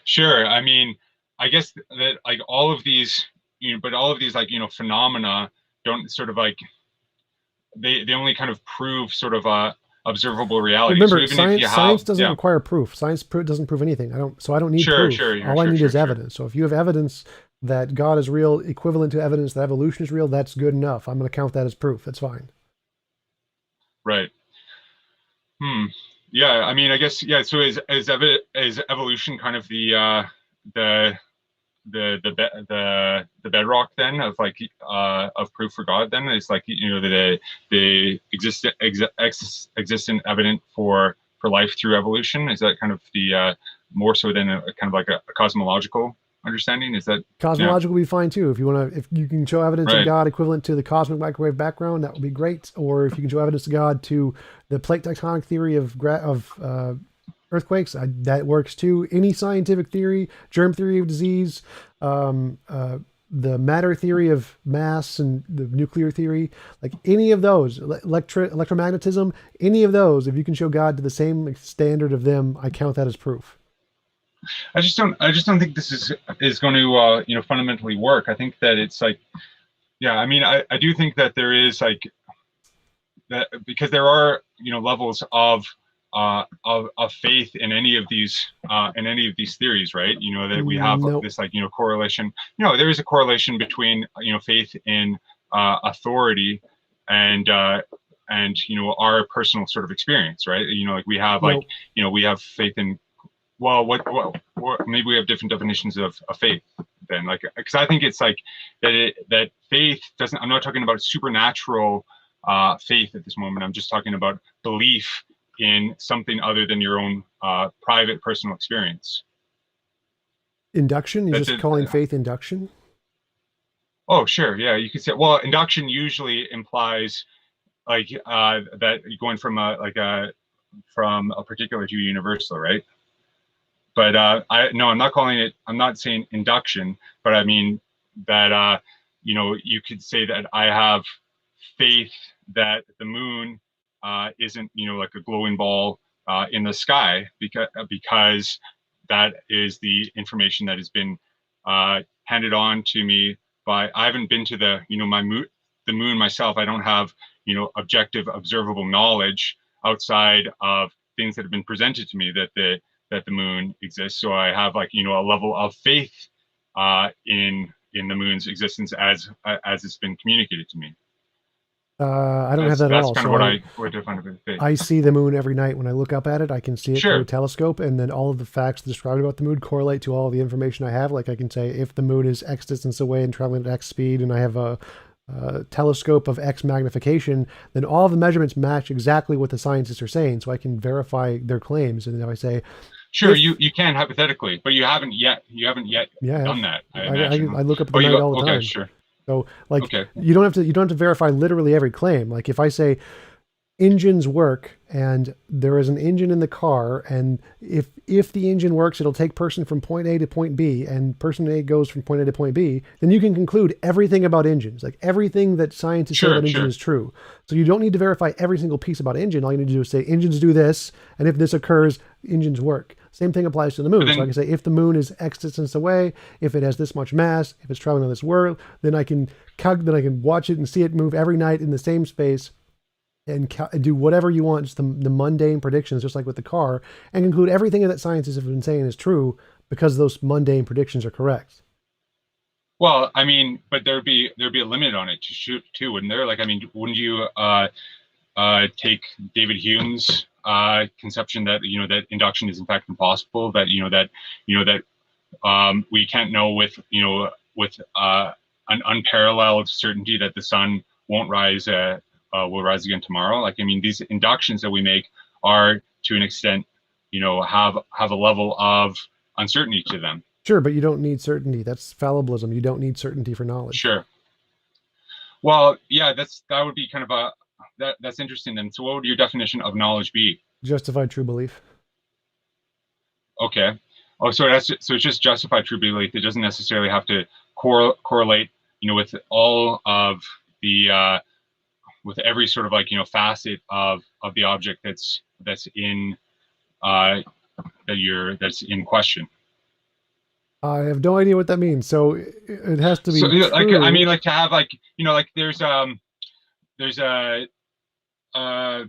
Sure. I mean, I guess that like all of these, but all of these like, phenomena don't sort of like, they only kind of prove sort of observable reality. Remember, so science doesn't require proof. Science doesn't prove anything. I don't need proof. All I need is evidence. So if you have evidence that God is real, equivalent to evidence that evolution is real, that's good enough. I'm going to count that as proof. That's fine. Right. Hmm. Yeah. I mean, I guess, yeah. So is evolution kind of the the bedrock then of like of proof for God? Then it's like, the existent evident for life through evolution. Is that kind of the more so than a kind of like a cosmological understanding? Is that, yeah, Cosmological would be fine too. If you can show evidence of right, God equivalent to the cosmic microwave background, that would be great. Or if you can show evidence of God to the plate tectonic theory of earthquakes, that works too. Any scientific theory, germ theory of disease, um, uh, the matter theory of mass and the nuclear theory, like any of those, electromagnetism, any of those, if you can show God to the same standard of them, I count that as proof. I just don't think this is going to fundamentally work. I think that it's like, yeah, I mean, I do think that there is like that, because there are levels of faith in any of these theories, right? That we have Nope. this like correlation. There is a correlation between faith in authority and our personal sort of experience, right? Like we have like Nope. we have faith in, well, what maybe we have different definitions of faith then, like, because I think it's like that faith doesn't, I'm not talking about supernatural faith at this moment. I'm just talking about belief in something other than your own private personal experience. Induction? You're That's just it. calling faith induction? Oh, sure, yeah, you could say, well, induction usually implies like that you're going from a particular to universal, right? But I'm not calling it, I'm not saying induction, but I mean that you could say that I have faith that the moon isn't like a glowing ball in the sky, because that is the information that has been handed on to me by, I haven't been to the moon myself. I don't have objective observable knowledge outside of things that have been presented to me that the moon exists. So I have like a level of faith in the moon's existence as it's been communicated to me. I don't have that at That's all. kind of So what I would define as faith. I see the moon every night when I look up at it. I can see it through a Sure, telescope, and then all of the facts described about the moon correlate to all the information I have. Like I can say if the moon is X distance away and traveling at X speed, and I have a telescope of X magnification, then all the measurements match exactly what the scientists are saying, so I can verify their claims. And then I say, sure. if You can hypothetically, but you haven't yet yeah, I have. done that, I I imagine. I look up at Oh, the you night go. all the Okay, time. sure. So like Okay, you don't have to verify literally every claim. Like if I say engines work and there is an engine in the car, and if the engine works, it'll take person from point A to point B, and person A goes from point A to point B, then you can conclude everything about engines. Like everything that scientists say about sure, engine sure. is true. So you don't need to verify every single piece about engine. All you need to do is say engines do this, and if this occurs, engines work. Same thing applies to the But moon. So I then, can say if the moon is X distance away, if it has this much mass, if it's traveling on this world, then I can watch it and see it move every night in the same space, and do whatever you want, just the mundane predictions, just like with the car, and conclude everything that scientists have been saying is true because those mundane predictions are correct. well, I mean, but there'd be a limit on it to shoot too, wouldn't there? Like, I mean, wouldn't you take David Hume's conception that that induction is in fact impossible, that we can't know with an unparalleled certainty that the sun won't rise will rise again tomorrow. Like, I mean, these inductions that we make are to an extent have a level of uncertainty to them. Sure, but you don't need certainty. That's fallibilism. You don't need certainty for knowledge. Sure. Well, yeah, that would be kind of that's interesting. Then, so what would your definition of knowledge be? Justified true belief. Okay. Oh, so it's just justified true belief. It doesn't necessarily have to correlate, with all of the with every sort of like facet of the object that's in that's in question. I have no idea what that means. So it has to So be yeah, like, I true. mean, like, to have like like there's uh, a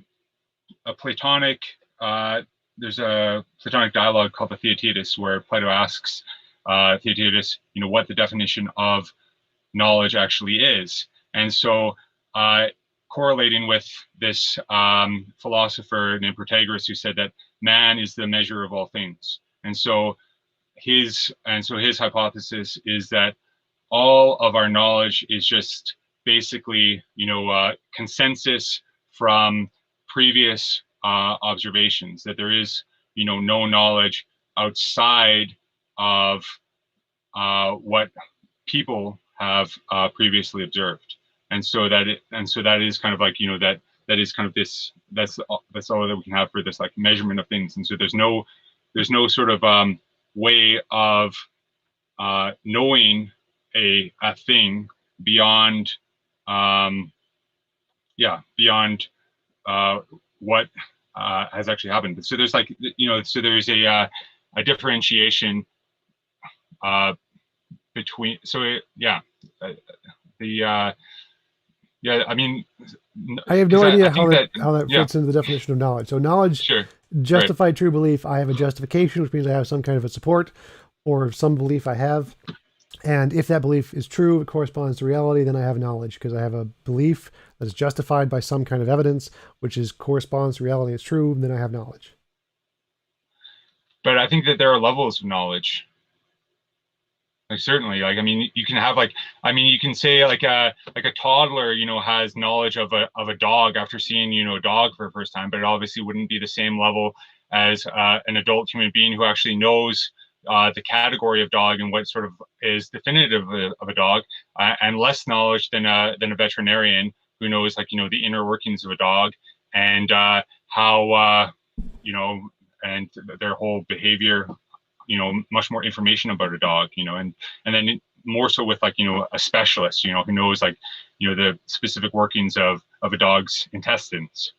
Platonic uh, there's a Platonic dialogue called the Theaetetus, where Plato asks Theodotus, what the definition of knowledge actually is. And so, correlating with this philosopher named Protagoras, who said that man is the measure of all things. And so his hypothesis is that all of our knowledge is just basically, consensus from previous observations, that there is, no knowledge outside of what people have previously observed. And so that is kind of like, that is kind of this, that's all that we can have for this like measurement of things. And so there's no sort of way of knowing a thing beyond beyond what has actually happened. So there's like, so there's a differentiation between, I mean, I have no idea how that yeah, fits into the definition of knowledge. So knowledge, sure, justified true belief. I have a justification, which means I have some kind of a support or some belief I have. And if that belief is true, it corresponds to reality, then I have knowledge, because I have a belief that is justified by some kind of evidence, which corresponds to reality, it's true, then I have knowledge. But I think that there are levels of knowledge. Like certainly, like, I mean, you can have like, I mean, you can say like a toddler, has knowledge of a dog after seeing, a dog for the first time, but it obviously wouldn't be the same level as an adult human being who actually knows the category of dog and what sort of is definitive of a dog, and less knowledge than a veterinarian who knows, like, the inner workings of a dog and how and their whole behavior, much more information about a dog, and then more so with like, a specialist, who knows like, the specific workings of a dog's intestines,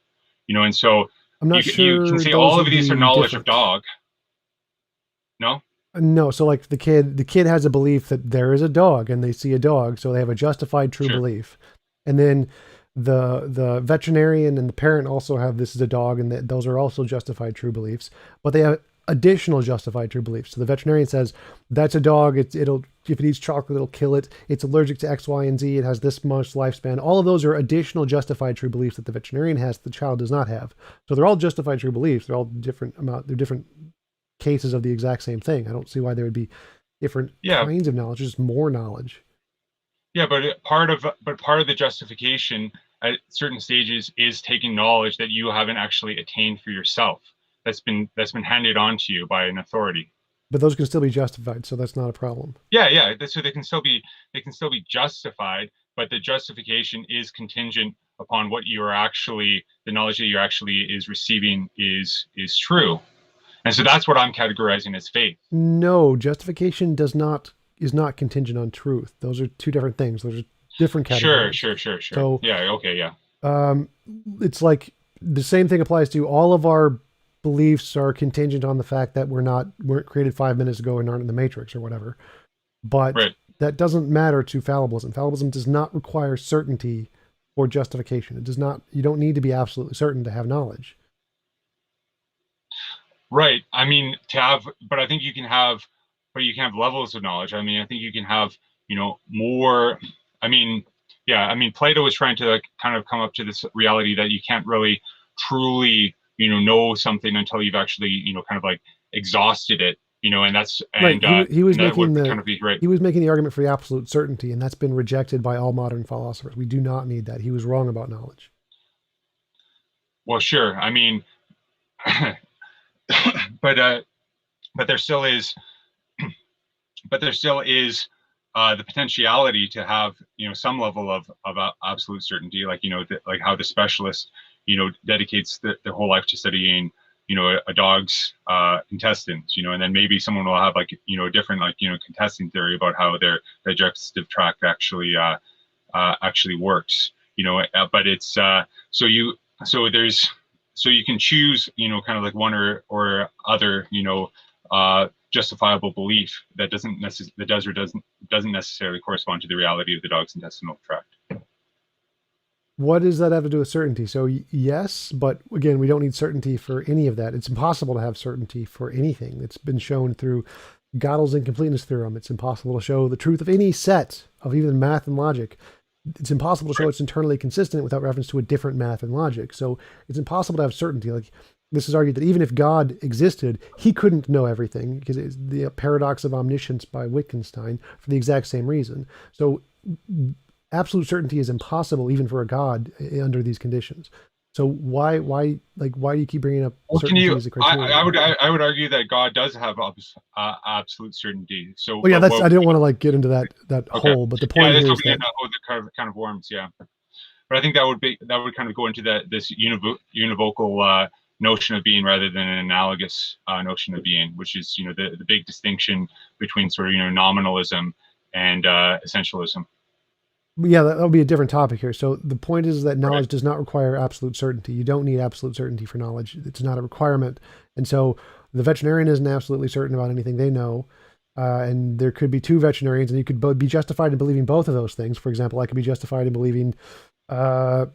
and so I'm not sure you can say all of these are knowledge of dog. No, so like the kid has a belief that there is a dog and they see a dog, so they have a justified true belief. And then the veterinarian and the parent also have this is a dog, and those are also justified true beliefs, but they have additional justified true beliefs. So the veterinarian says that's a dog, it'll if it eats chocolate it'll kill it, it's allergic to X, Y, and Z, it has this much lifespan. All of those are additional justified true beliefs that the veterinarian has, the child does not have. So they're all justified true beliefs. They're all they're different cases of the exact same thing. I don't see why there would be different kinds of knowledge, just more knowledge. Yeah, but part of the justification at certain stages is taking knowledge that you haven't actually attained for yourself. That's been handed on to you by an authority. But those can still be justified, so that's not a problem. Yeah. So they can still be justified, but the justification is contingent upon what you are actually, the knowledge that you're actually is receiving is true. And so that's what I'm categorizing as faith. No, justification is not contingent on truth. Those are two different things. Those are different categories. Sure. So, yeah. It's like the same thing applies to all of our beliefs are contingent on the fact that weren't created 5 minutes ago and aren't in the Matrix or whatever. But that doesn't matter to fallibilism. Fallibilism does not require certainty for justification. It does not. You don't need to be absolutely certain to have knowledge. Right. I mean, but I think you can have levels of knowledge. I mean, I think you can have, more. I mean, Plato was trying to kind of come up to this reality that you can't really truly, know something until you've actually, kind of like exhausted it, and that's, and right. He was making he was making the argument for the absolute certainty, and that's been rejected by all modern philosophers. We do not need that. He was wrong about knowledge. Well, sure. I mean, but there still is the potentiality to have, some level of absolute certainty, like, like how the specialist, dedicates their whole life to studying, a dog's intestines, and then maybe someone will have like, a different, like, contesting theory about how their digestive tract actually works, but it's so you can choose, kind of like one or other, justifiable belief that doesn't necessarily correspond to the reality of the dog's intestinal tract. What does that have to do with certainty? So yes, but again, we don't need certainty for any of that. It's impossible to have certainty for anything. It's been shown through Gödel's incompleteness theorem. It's impossible to show the truth of any set of even math and logic. It's impossible to show it's internally consistent without reference to a different math and logic. So it's impossible to have certainty. Like, this is argued that even if God existed, he couldn't know everything, because it's the paradox of omniscience by Wittgenstein, for the exact same reason. So absolute certainty is impossible even for a God under these conditions. So why do you keep bringing up certainty as a criteria? I would argue that God does have absolute certainty. So well, yeah, I don't want to like get into that okay. whole, but the point here is that the kind of worms, yeah. But I think that would kind of go into this univocal notion of being rather than an analogous notion of being, which is the big distinction between sort of nominalism and essentialism. Yeah, that would be a different topic here. So the point is that knowledge does not require absolute certainty. You don't need absolute certainty for knowledge. It's not a requirement. And so the veterinarian isn't absolutely certain about anything they know. And there could be two veterinarians, and you could be justified in believing both of those things. For example, I could be justified in believing that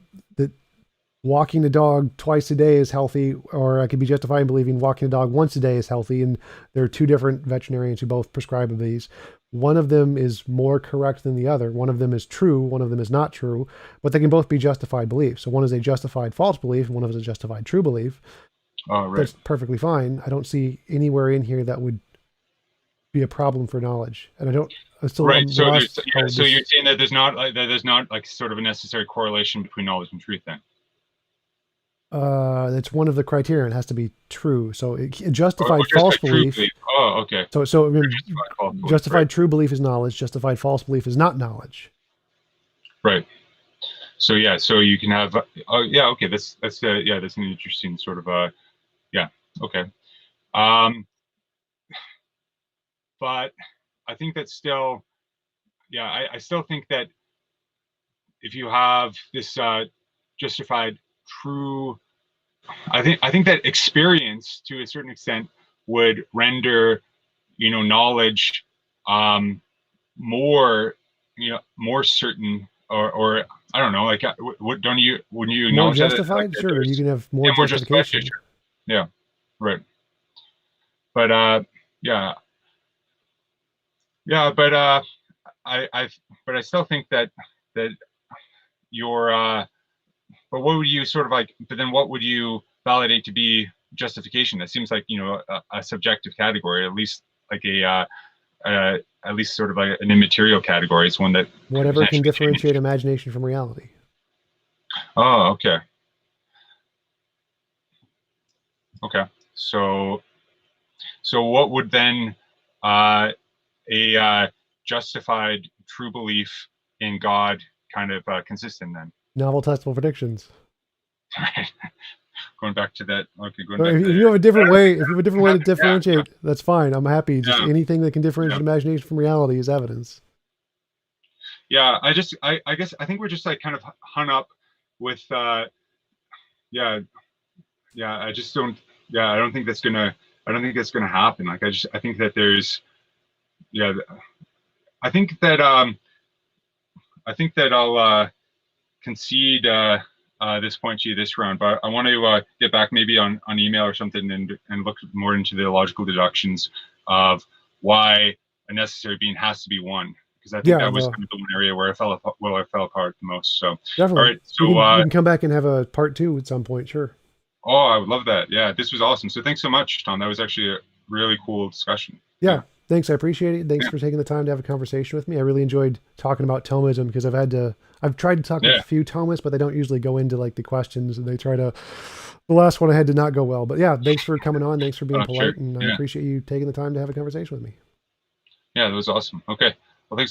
walking the dog twice a day is healthy, or I could be justified in believing walking the dog once a day is healthy. And there are two different veterinarians who both prescribe of these. One of them is more correct than the other. One of them is true. One of them is not true, but they can both be justified beliefs. So one is a justified false belief, and one of them is a justified true belief. Oh, right. That's perfectly fine. I don't see anywhere in here that would be a problem for knowledge. And right. So you're saying that there's not like sort of a necessary correlation between knowledge and truth then? That's one of the criteria. It has to be true. So justified false belief. Oh, okay. So justified true belief is knowledge. Justified false belief is not knowledge. Right. So yeah. So you can have. Oh yeah. Okay. That's an interesting sort of. Yeah. Okay. But I think that's still. Yeah. I still think that if you have this justified true, I think that experience to a certain extent would render knowledge more certain, or I don't know, like wouldn't you more justified? That, sure, you can have more justification. Yeah, right. But but I still think that your but what would you sort of like? But then, what would you validate to be justification? That seems like a subjective category, at least like at least sort of like an immaterial category. It's one that whatever can differentiate imagination from reality. Oh, okay. Okay. So what would then a justified true belief in God kind of consist in then? Novel testable predictions. Going back to that. Okay, if you have a different way, to differentiate, that's fine. I'm happy. Just anything that can differentiate imagination from reality is evidence. Yeah, I guess I think we're just like kind of hung up with I just don't I don't think that's gonna happen. Like I think that there's I think that I'll concede this point to you this round, but I want to get back maybe on email or something and look more into the logical deductions of why a necessary being has to be one, because I think that was kind of the one area where I fell apart the most. So definitely. All right, so we can come back and have a part 2 at some point. Sure. Oh, I would love that. Yeah, this was awesome. So thanks so much, Tom. That was actually a really cool discussion. Yeah. Thanks. I appreciate it. Thanks for taking the time to have a conversation with me. I really enjoyed talking about Thomism, because I've tried to talk with a few Thomists, but they don't usually go into like the questions, and the last one I had did not go well. But yeah, thanks for coming on. Thanks for being polite. Sure. And I appreciate you taking the time to have a conversation with me. Yeah, that was awesome. Okay.